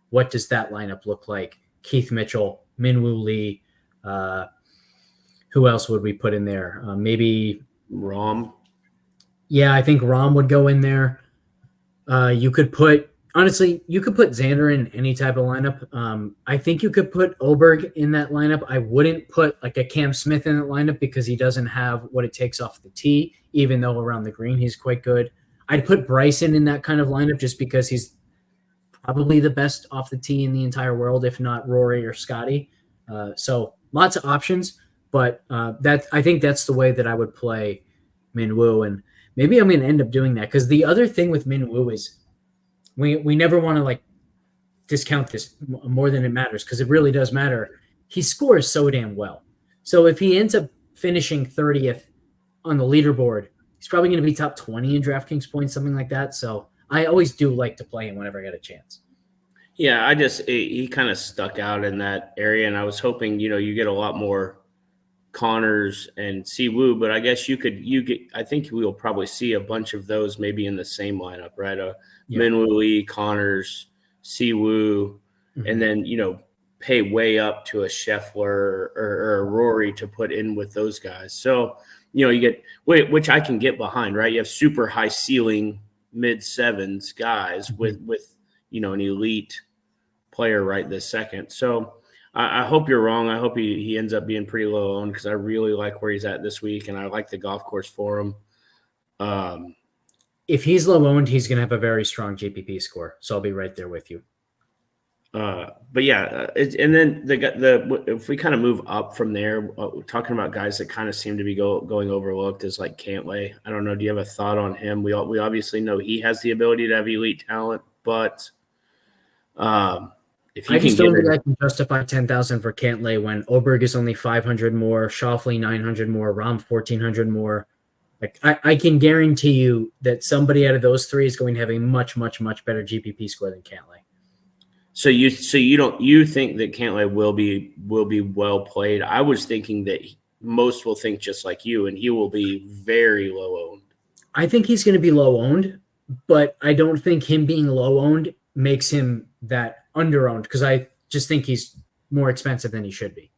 What does that lineup look like? Keith Mitchell, Minwoo Lee. Who else would we put in there? Maybe Rahm. Yeah, I think Rahm would go in there. You could put Xander in any type of lineup. I think you could put Oberg in that lineup. I wouldn't put like a Cam Smith in that lineup because he doesn't have what it takes off the tee, even though around the green he's quite good. I'd put Bryson in that kind of lineup just because he's probably the best off the tee in the entire world, if not Rory or Scotty. So lots of options, but I think that's the way that I would play Minwoo, and maybe I'm going to end up doing that because the other thing with Minwoo is we never want to like discount this more than it matters because it really does matter. He scores so damn well. So if he ends up finishing 30th on the leaderboard, he's probably going to be top 20 in DraftKings points, something like that. So I always do like to play him whenever I get a chance. Yeah, he kind of stuck out in that area, and I was hoping, you get a lot more Connors and Siwoo, but I guess I think we'll probably see a bunch of those maybe in the same lineup, right? Yeah. Minwoo Lee, Connors, Siwoo, and then, pay way up to a Scheffler or a Rory to put in with those guys. So, you get, which I can get behind, right? You have super high ceiling mid sevens guys with an elite player right this second. So I hope you're wrong. I hope he ends up being pretty low owned because I really like where he's at this week, and I like the golf course for him. If he's low owned, he's going to have a very strong GPP score. So I'll be right there with you. But yeah, and then if we kind of move up from there, talking about guys that kind of seem to be going overlooked is like Cantlay. I don't know. Do you have a thought on him? We obviously know he has the ability to have elite talent, but if you I just don't think I can justify 10,000 for Cantlay when Oberg is only 500 more, Schauffele 900 more, Rahm 1,400 more. Like I can guarantee you that somebody out of those three is going to have a much, much, much better GPP score than Cantlay. So you think that Cantlay will be well played? I was thinking that most will think just like you, and he will be very low owned. I think he's going to be low owned, but I don't think him being low owned makes him that under owned because I just think he's more expensive than he should be.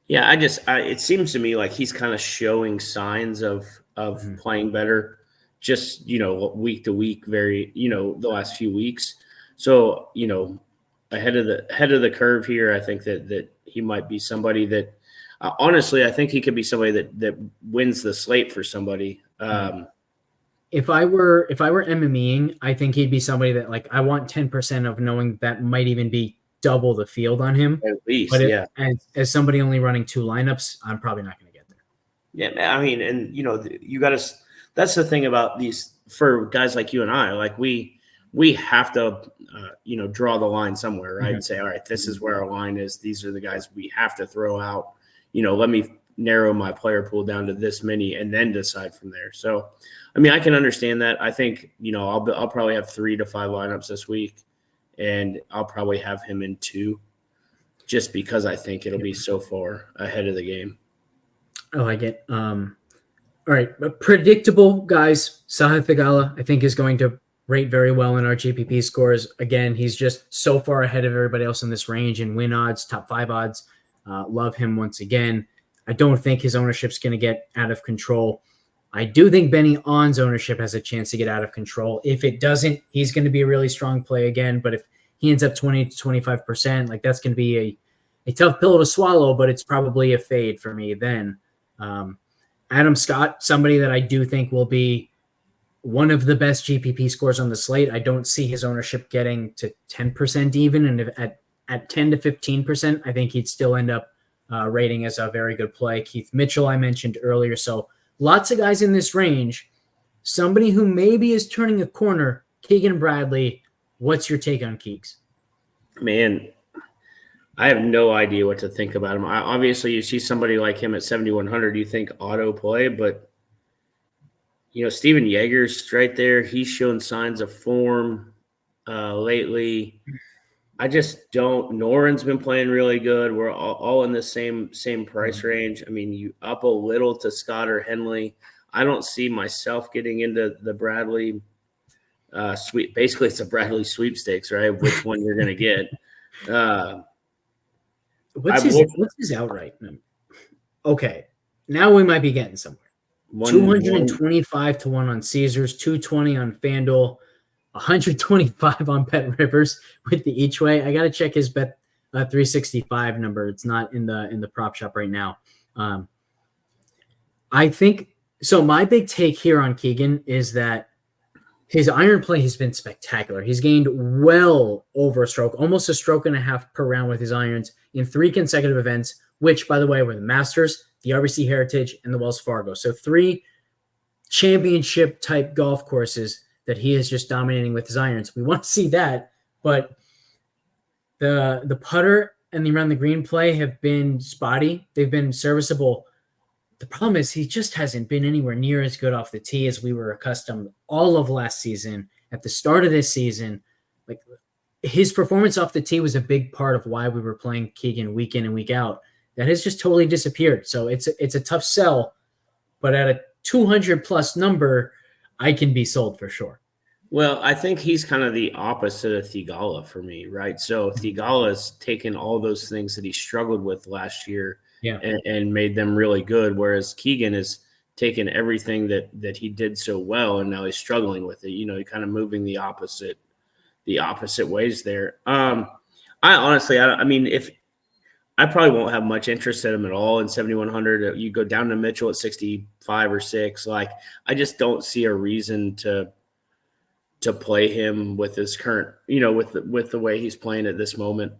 Yeah, it seems to me like he's kind of showing signs of playing better, just week to week, very the last few weeks. So ahead of the curve here, I think that he might be somebody that honestly I think he could be somebody that wins the slate for somebody. If I were MMEing, I think he'd be somebody that like I want 10% of knowing that might even be double the field on him. At least, but yeah. As somebody only running 2 lineups, I'm probably not going to get there. Yeah, I mean, and you got to. That's the thing about these for guys like you and I. Like we have to, draw the line somewhere, right? And say, all right, this is where our line is. These are the guys we have to throw out. Let me narrow my player pool down to this many, and then decide from there. So, I mean, I can understand that. I think I'll probably have 3 to 5 lineups this week, and I'll probably have him in 2, just because I think it'll be so far ahead of the game. I like it. All right, but predictable guys. Sahith Theegala, I think, is going to rate very well in our GPP scores. Again, he's just so far ahead of everybody else in this range in win odds, top 5 odds. Love him once again. I don't think his ownership's going to get out of control. I do think Benny On's ownership has a chance to get out of control. If it doesn't, he's going to be a really strong play again. But if he ends up 20 to 25%, like that's going to be a tough pill to swallow, but it's probably a fade for me then. Adam Scott, somebody that I do think will be one of the best GPP scores on the slate. I don't see his ownership getting to 10% even. And if at 10 to 15%, I think he'd still end up rating as a very good play. Keith Mitchell, I mentioned earlier. So lots of guys in this range. Somebody who maybe is turning a corner, Keegan Bradley. What's your take on Keegs? Man, I have no idea what to think about him. Obviously, you see somebody like him at 7,100, you think auto play, but Steven Yeager's right there. He's shown signs of form lately. I just don't. Noren's been playing really good. We're all in the same price range. I mean, you up a little to Scott or Henley. I don't see myself getting into the Bradley sweep. Basically, it's a Bradley sweepstakes, right? Which one you're going to get. What's his outright? Okay, now we might be getting somewhere. 225 to 1 on Caesars, 220 on FanDuel, 125 on Bet Rivers with the each way. I got to check his Bet 365 number. It's not in the prop shop right now. I think so. My big take here on Keegan is that his iron play has been spectacular. He's gained well over a stroke, almost a stroke and a half per round with his irons in 3 consecutive events, which, by the way, were the Masters, the RBC Heritage, and the Wells Fargo. So 3 championship-type golf courses that he is just dominating with his irons. We want to see that, but the putter and the around the green play have been spotty. They've been serviceable. The problem is he just hasn't been anywhere near as good off the tee as we were accustomed all of last season. At the start of this season, like his performance off the tee was a big part of why we were playing Keegan week in and week out. That has just totally disappeared. So it's a tough sell, but at a 200 plus number, I can be sold for sure. Well, I think he's kind of the opposite of Thigala for me, right? So Thigala's taken all those things that he struggled with last year and made them really good, whereas Keegan has taken everything that he did so well, and now he's struggling with it. You know, kind of moving the opposite ways there. I honestly, I mean, if I probably won't have much interest in him at all in 7,100. You go down to Mitchell at 65 or 6. Like, I just don't see a reason to play him with his current, you know, with the way he's playing at this moment.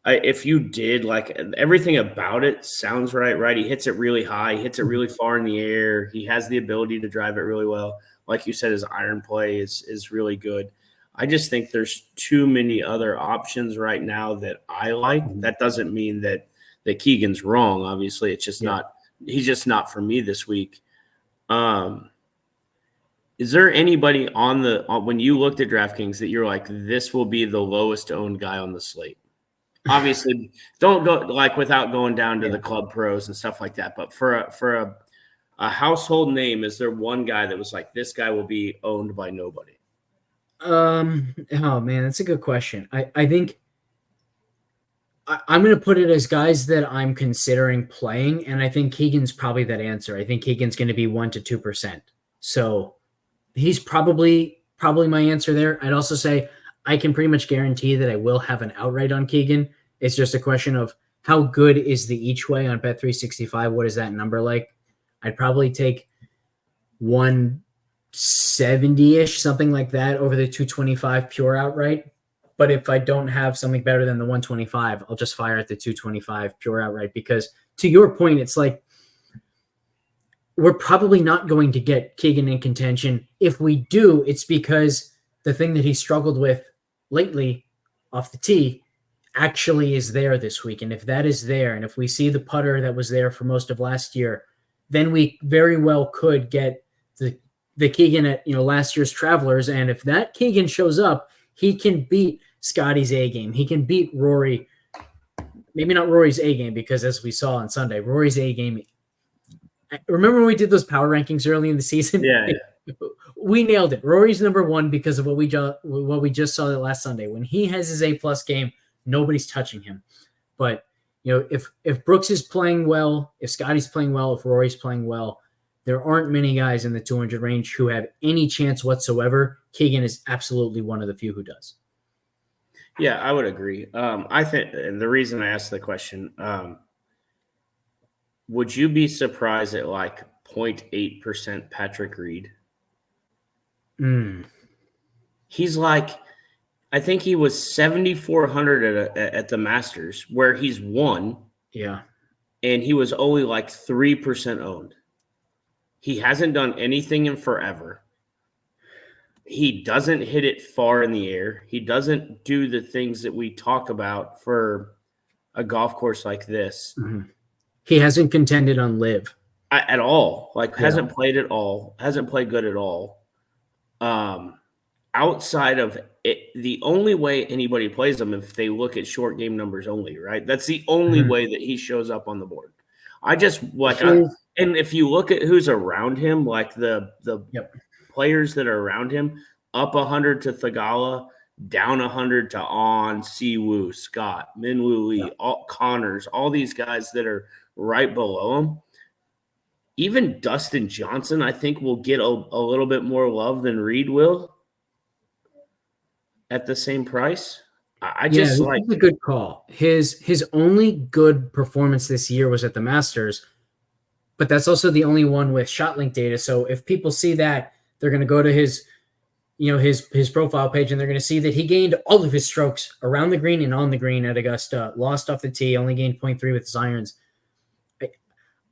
If you did, like, everything about it sounds right? He hits it really high, hits it really far in the air. He has the ability to drive it really well. Like you said, his iron play is really good. I just think there's too many other options right now that I like. That doesn't mean that Keegan's wrong. Obviously, it's just not. He's just not for me this week. Is there anybody when you looked at DraftKings that you're like, this will be the lowest owned guy on the slate? Obviously, don't go like without going down to the club pros and stuff like that. But for a household name, is there one guy that was like, this guy will be owned by nobody? Oh man, that's a good question. I think I'm going to put it as guys that I'm considering playing, and I think Keegan's probably that answer. I think Keegan's going to be 1% to 2%. So he's probably my answer there. I'd also say I can pretty much guarantee that I will have an outright on Keegan. It's just a question of how good is the each way on Bet365? What is that number like? I'd probably take 170-ish, something like that, over the 225 pure outright. But if I don't have something better than the 125, I'll just fire at the 225 pure outright, because to your point, it's like we're probably not going to get Keegan in contention. If we do, it's because the thing that he struggled with lately off the tee actually is there this week. And if that is there, and if we see the putter that was there for most of last year, then we very well could get the Keegan at, you know, last year's Travelers. And if that Keegan shows up, he can beat Scotty's A game. He can beat Rory. Maybe not Rory's A game, because as we saw on Sunday, Rory's A game. Remember when we did those power rankings early in the season? Yeah. We nailed it. Rory's number one because of what we just saw that last Sunday. When he has his A+ game, nobody's touching him. But, you know, if Brooks is playing well, if Scotty's playing well, if Rory's playing well, there aren't many guys in the 200 range who have any chance whatsoever. Keegan is absolutely one of the few who does. Yeah, I would agree. I think, and the reason I asked the question, would you be surprised at like 0.8% Patrick Reed? He's like, I think he was 7,400 at the Masters, where he's won. Yeah. And he was only like 3% owned. He hasn't done anything in forever. He doesn't hit it far in the air. He doesn't do the things that we talk about for a golf course like this. Mm-hmm. He hasn't contended on live at all. Like, hasn't played at all. Hasn't played good at all. Outside of it, the only way anybody plays him if they look at short game numbers only, right? That's the only way that he shows up on the board. I just like, and if you look at who's around him, like the players that are around him, up 100 to Thigala, down 100 to On, Siwoo, Scott, Minwoo Lee, Connors, all these guys that are right below him. Even Dustin Johnson, I think, will get a little bit more love than Reed will at the same price. This is a good call. His only good performance this year was at the Masters, but that's also the only one with ShotLink data. So if people see that, they're going to go to his profile page, and they're going to see that he gained all of his strokes around the green and on the green at Augusta, lost off the tee, only gained 0.3 with his irons.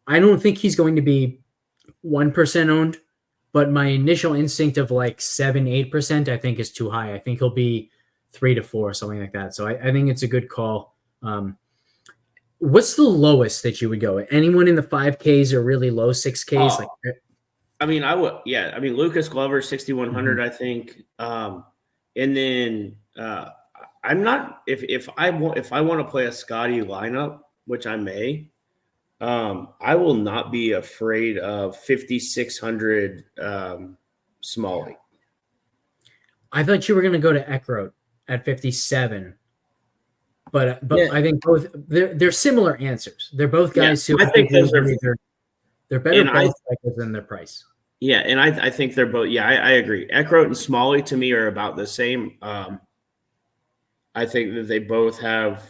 I don't think he's going to be 1% owned, but my initial instinct of like 7-8%, I think, is too high. I think he'll be 3 to 4, something like that. So I think it's a good call. What's the lowest that you would go? Anyone in the 5Ks or really low 6Ks? I mean, I would. Yeah, I mean, Lucas Glover, 6,100. I think And then I'm not if I want to play a Scotty lineup, which I may, I will not be afraid of 5,600 Smalley. I thought you were going to go to Eckroat at 57, but Yeah. I think both they're similar answers. They're both guys who I think those are they're better ball strikers than their price. Yeah, and I think they're both. Yeah, I agree. Eckroat and Smalley to me are about the same. I think that they both have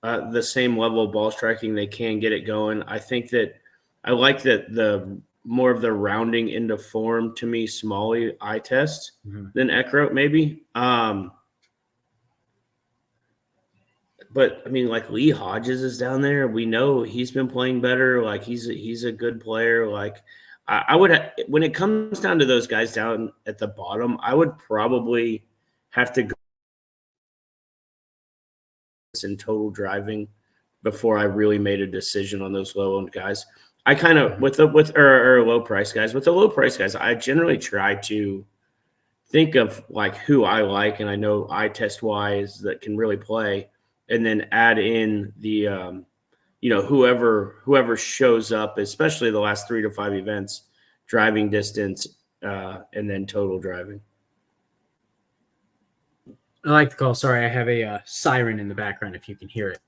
the same level of ball striking. They can get it going. I think that I like that the more of the rounding into form to me, Smalley eye test than Eckroat maybe. But I mean, like Lee Hodges is down there. We know he's been playing better. Like he's a good player. Like I would when it comes down to those guys down at the bottom, I would probably have to go in total driving before I really made a decision on those low owned guys. I kind of with low price guys. With the low price guys, I generally try to think of like who I like and I know eye test wise that can really play, and then add in the whoever shows up, especially the last 3 to 5 events, driving distance, and then total driving. I like the call. Sorry, I have a siren in the background if you can hear it.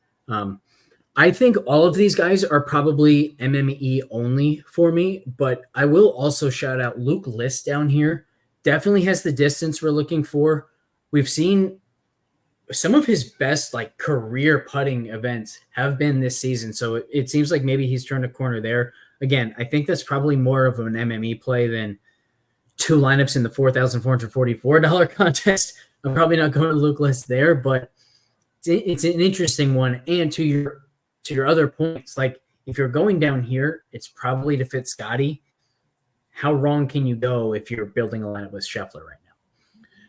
I think all of these guys are probably MME only for me, but I will also shout out Luke List down here. Definitely has the distance we're looking for. We've seen some of his best like career putting events have been this season. So it seems like maybe he's turned a corner there. Again, I think that's probably more of an MME play than 2 lineups in the $4,444 contest. I'm probably not going to Luke List there, but it's an interesting one. And to your other points, like if you're going down here, it's probably to fit Scotty. How wrong can you go if you're building a lineup with Scheffler right now?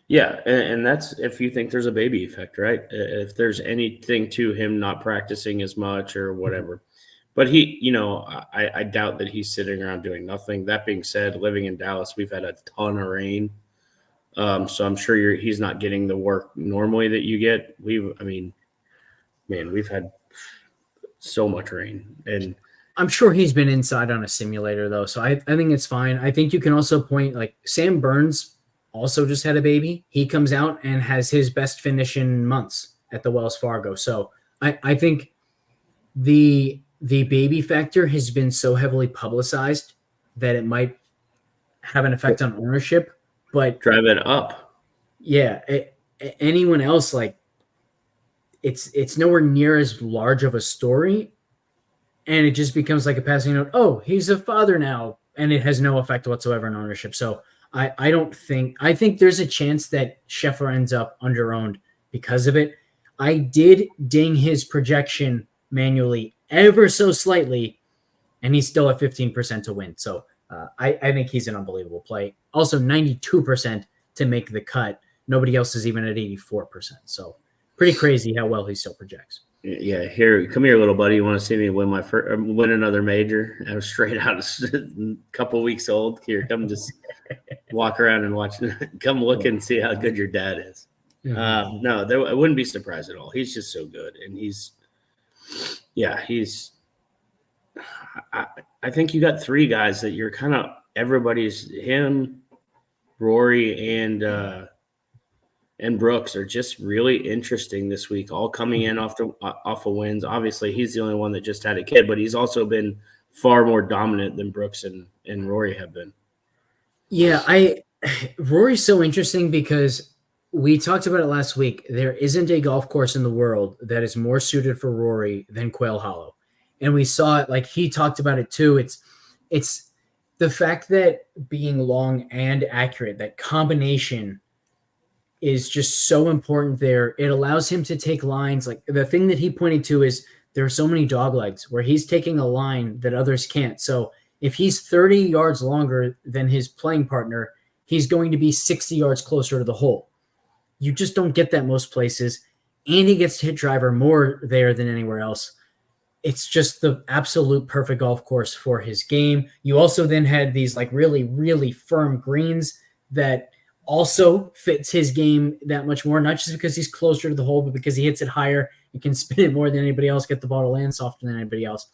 Yeah, and that's if you think there's a baby effect, right? If there's anything to him not practicing as much or whatever. But I doubt that he's sitting around doing nothing. That being said, living in Dallas, we've had a ton of rain. So I'm sure he's not getting the work normally that you get. We've had so much rain, and I'm sure he's been inside on a simulator though. So I think it's fine. I think you can also point like Sam Burns also just had a baby. He comes out and has his best finish in months at the Wells Fargo. So I think the baby factor has been so heavily publicized that it might have an effect on ownership, but drive it up. Yeah. Anyone else, like it's nowhere near as large of a story. And it just becomes like a passing note. Oh, he's a father now. And it has no effect whatsoever on ownership. So I think there's a chance that Scheffler ends up under-owned because of it. I did ding his projection manually ever so slightly, and he's still at 15% to win. So I think he's an unbelievable play. Also, 92% to make the cut. Nobody else is even at 84%. So pretty crazy how well he still projects. Yeah, come here, little buddy. You want to see me win another major? I was straight out a couple weeks old. Here, come just walk around and watch. Come look and see how good your dad is. Mm-hmm. No, I wouldn't be surprised at all. He's just so good, and I think you got 3 guys that you're kind of everybody's him, Rory, and Brooks are just really interesting this week, all coming in off of wins. Obviously, he's the only one that just had a kid, but he's also been far more dominant than Brooks and Rory have been. Yeah, Rory's so interesting because we talked about it last week. There isn't a golf course in the world that is more suited for Rory than Quail Hollow. And we saw it, like he talked about it too. It's the fact that being long and accurate, that combination is just so important there. It allows him to take lines. Like the thing that he pointed to is there are so many dog legs where he's taking a line that others can't. So if he's 30 yards longer than his playing partner, he's going to be 60 yards closer to the hole. You just don't get that most places. And he gets to hit driver more there than anywhere else. It's just the absolute perfect golf course for his game. You also then had these like really, really firm greens that also fits his game that much more, not just because he's closer to the hole, but because he hits it higher and can spin it more than anybody else, get the ball to land softer than anybody else.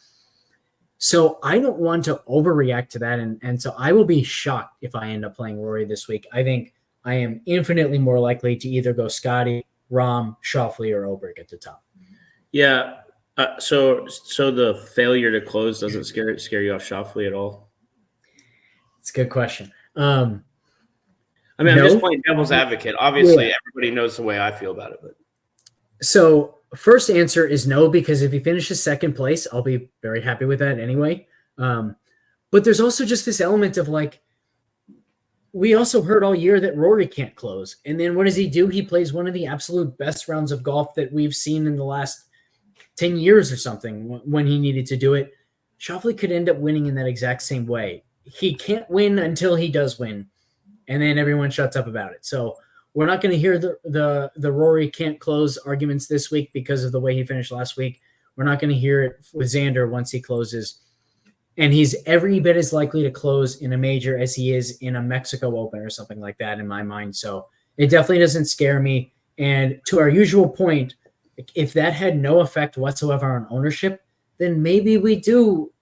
So I don't want to overreact to that, and so I will be shocked if I end up playing Rory this week. I think I am infinitely more likely to either go Scotty, Rahm, Schauffele, or Oberg at the top. Yeah. So the failure to close doesn't scare you off Schauffele at all? It's a good question. I'm just playing devil's advocate. Obviously, everybody knows the way I feel about it. But so first answer is no, because if he finishes second place, I'll be very happy with that anyway. But there's also just this element of like, we also heard all year that Rory can't close. And then what does he do? He plays one of the absolute best rounds of golf that we've seen in the last 10 years or something when he needed to do it. Schauffele could end up winning in that exact same way. He can't win until he does win, and then everyone shuts up about it. So we're not going to hear the Rory can't close arguments this week because of the way he finished last week. We're not going to hear it with Xander once he closes. And he's every bit as likely to close in a major as he is in a Mexico Open or something like that in my mind. So it definitely doesn't scare me. And to our usual point, if that had no effect whatsoever on ownership, then maybe we do,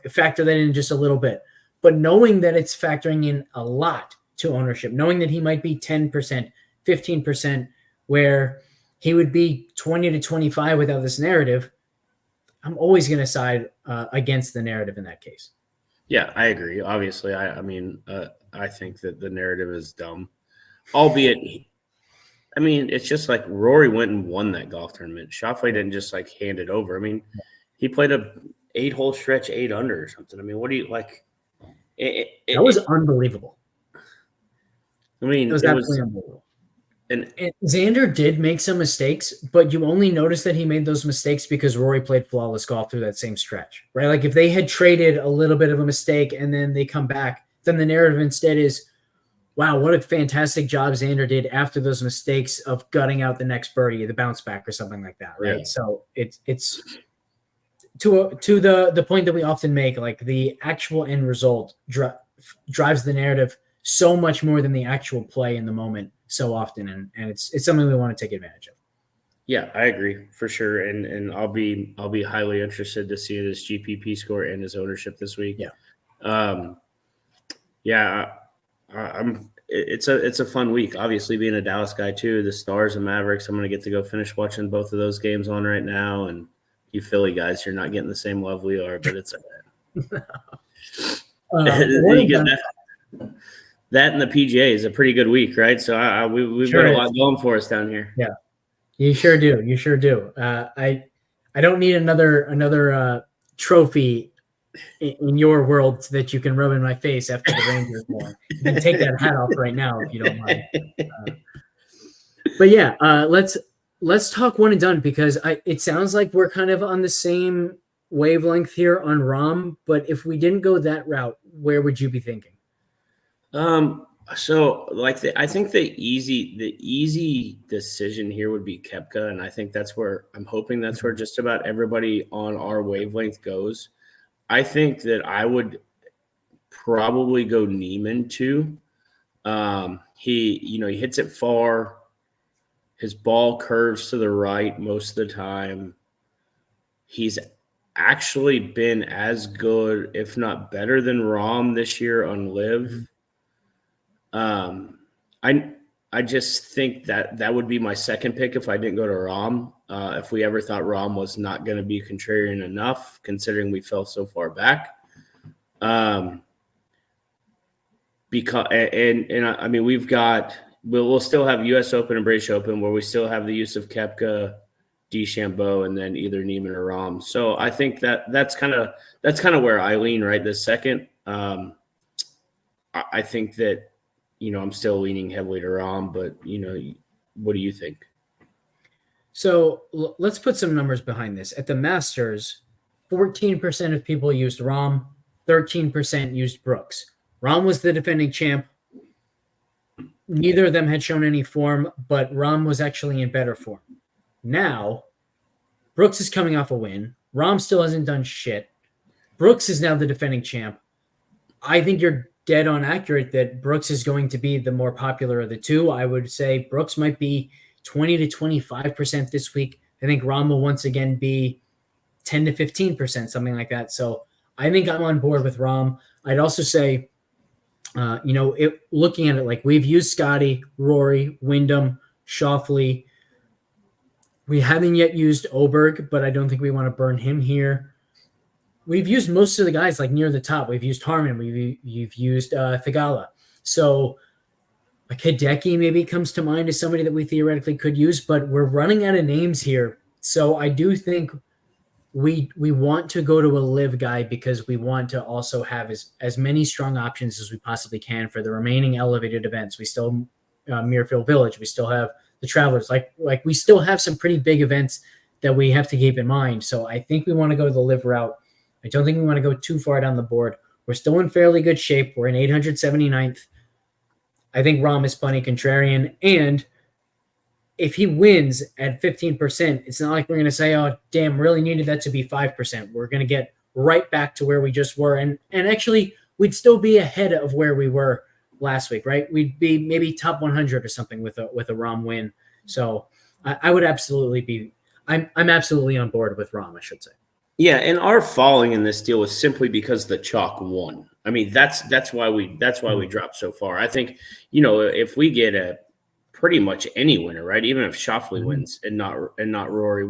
factor that in just a little bit. But knowing that it's factoring in a lot to ownership, knowing that he might be 10%, 15%, where he would be 20 to 25 without this narrative, I'm always going to side against the narrative in that case. Yeah, I agree. Obviously, I think that the narrative is dumb, albeit, it's just like Rory went and won that golf tournament. Schauffele didn't just like hand it over. He played a 8-hole stretch 8 under or something. What do you like? That was unbelievable. It was absolutely unbelievable. And Xander did make some mistakes, but you only notice that he made those mistakes because Rory played flawless golf through that same stretch, right? Like if they had traded a little bit of a mistake and then they come back, then the narrative instead is, wow, what a fantastic job Xander did after those mistakes of gutting out the next birdie, the bounce back or something like that, right? Yeah. So it's to the point that we often make, like the actual end result drives the narrative so much more than the actual play in the moment so often, and it's something we want to take advantage of. Yeah, I agree for sure, and I'll be highly interested to see his GPP score and his ownership this week. It's a fun week. Obviously, being a Dallas guy too, the Stars and Mavericks, I'm going to get to go finish watching both of those games on right now. And you Philly guys, you're not getting the same love we are, but it's you get that and the PGA is a pretty good week, right? So we've got a lot going for us down here. Yeah, you sure do. You sure do. I don't need another trophy in your world that you can rub in my face after the Rangers won. You can take that hat off right now if you don't mind. But yeah, let's talk one and done, because it sounds like we're kind of on the same wavelength here on Rahm. But if we didn't go that route, where would you be thinking? So like I think the easy decision here would be Koepka, and I think I'm hoping that's where just about everybody on our wavelength goes. I think that I would probably go Neiman too. He hits it far. His ball curves to the right most of the time. He's actually been as good, if not better than Rahm this year on LIV. I just think that would be my second pick if I didn't go to Rahm. If we ever thought Rahm was not going to be contrarian enough, considering we fell so far back. We'll still have U.S. Open and British Open where we still have the use of Koepka, DeChambeau, and then either Neiman or Rahm. So I think that's kind of where I lean right this second. I think that, I'm still leaning heavily to Rahm, but, what do you think? So let's put some numbers behind this. At the Masters, 14% of people used Rahm, 13% used Brooks. Rahm was the defending champ. Neither of them had shown any form, but Rahm was actually in better form. Now, Brooks is coming off a win. Rahm still hasn't done shit. Brooks is now the defending champ. I think you're dead on accurate that Brooks is going to be the more popular of the two. I would say Brooks might be 20 to 25% this week. I think Rahm will once again be 10 to 15%, something like that. So I think I'm on board with Rahm. I'd also say, looking at it, like we've used Scotty, Rory, Wyndham, Schauffele. We haven't yet used Oberg, but I don't think we want to burn him here. We've used most of the guys like near the top. We've used Harman. You've used Thigala. So like Hideki maybe comes to mind as somebody that we theoretically could use, but we're running out of names here. So I do think we want to go to a live guy because we want to also have as many strong options as we possibly can for the remaining elevated events. We still Muirfield Village. We still have the Travelers. Like we still have some pretty big events that we have to keep in mind. So I think we want to go the live route. I don't think we want to go too far down the board. We're still in fairly good shape. We're in 879th. I think Rahm is plenty contrarian. And if he wins at 15%, it's not like we're going to say, oh, damn, really needed that to be 5%. We're going to get right back to where we just were. And actually, we'd still be ahead of where we were last week, right? We'd be maybe top 100 or something with a Rahm win. So I would absolutely be – I'm absolutely on board with Rahm, I should say. Yeah, and our falling in this deal was simply because the chalk won. I mean, that's why we dropped so far. I think, if we get a pretty much any winner, right? Even if Schauffele wins and not Rory,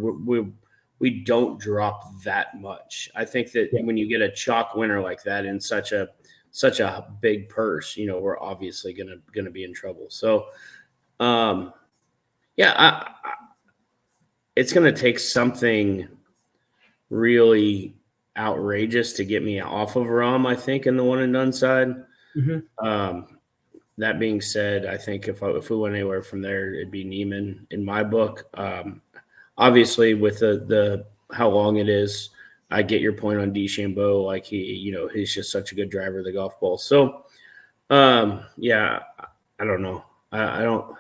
we don't drop that much. I think that when you get a chalk winner like that in such a big purse, we're obviously gonna be in trouble. So, it's gonna take something really outrageous to get me off of Rahm, I think, in the one and done side. Mm-hmm. That being said, I think if we went anywhere from there, it'd be Neiman in my book. Obviously, with the how long it is, I get your point on DeChambeau. Like he's just such a good driver of the golf ball. So, I don't know. I don't.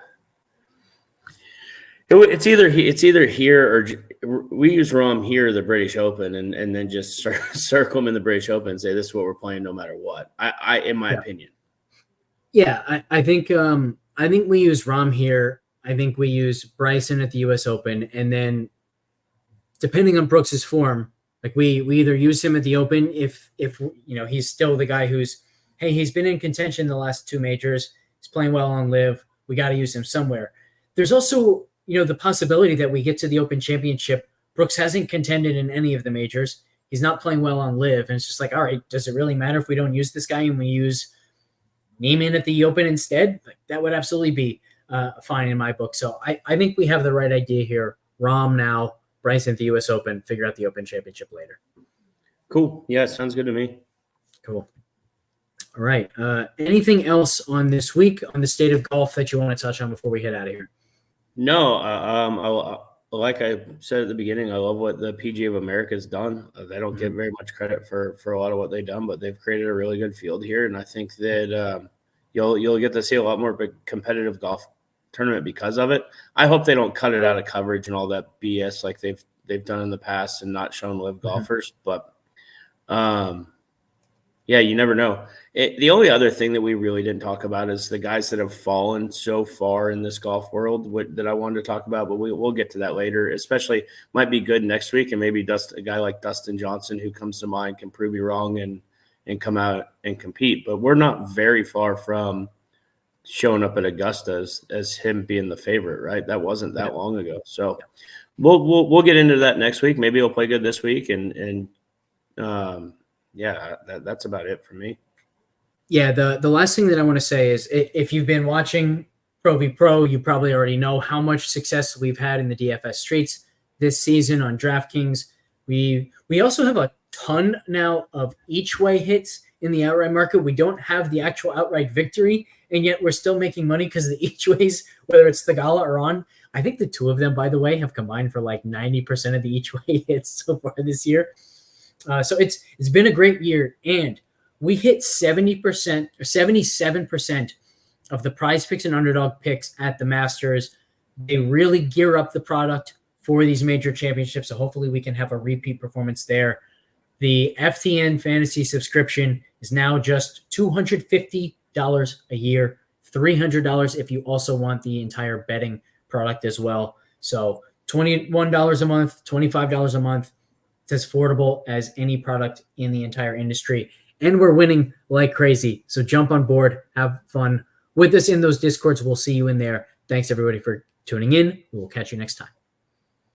It's either here or we use Rahm here, the British Open, and then just circle him in the British Open and say this is what we're playing no matter what. I in my opinion. Yeah, I think we use Rahm here. I think we use Bryson at the U.S. Open, and then depending on Brooks's form, like we either use him at the Open if he's still the guy who's he's been in contention the last two majors, he's playing well on live. We got to use him somewhere. There's also the possibility that we get to the Open Championship. Brooks hasn't contended in any of the majors. He's not playing well on live, and it's just like, all right, does it really matter if we don't use this guy and we use Neiman at the Open instead? Like, that would absolutely be fine in my book. So I think we have the right idea here. Rahm now, Bryson at the U.S. Open, figure out the Open Championship later. Cool. Yeah, sounds good to me. Cool. All right. Anything else on this week on the state of golf that you want to touch on before we head out of here? No. Like I said at the beginning, I love what the PGA of America has done. They don't get very much credit for a lot of what they've done, but they've created a really good field here, and I think that you'll get to see a lot more big competitive golf tournament because of it. I hope they don't cut it out of coverage and all that BS like they've done in the past and not shown live golfers, but you never know. The only other thing that we really didn't talk about is the guys that have fallen so far in this golf world that I wanted to talk about, but we'll get to that later. Especially might be good next week, and maybe a guy like Dustin Johnson, who comes to mind, can prove me wrong and come out and compete. But we're not very far from showing up at Augusta as him being the favorite, right? That wasn't that long ago. So we'll get into that next week. Maybe he'll play good this week, and that's about it for me. Yeah, the last thing that I want to say is if you've been watching Pro v Pro, you probably already know how much success we've had in the DFS streets this season on DraftKings. We also have a ton now of each way hits in the outright market. We don't have the actual outright victory, and yet we're still making money because of the each ways, whether it's Thigala or On. I think the two of them, by the way, have combined for like 90% of the each way hits so far this year. So it's been a great year, and we hit 70% or 77% of the prize picks and underdog picks at the Masters. They really gear up the product for these major championships, so hopefully we can have a repeat performance there. The FTN fantasy subscription is now just $250 a year, $300 if you also want the entire betting product as well. So $21 a month, $25 a month. It's as affordable as any product in the entire industry. And we're winning like crazy. So jump on board, have fun with us in those Discords. We'll see you in there. Thanks, everybody, for tuning in. We will catch you next time.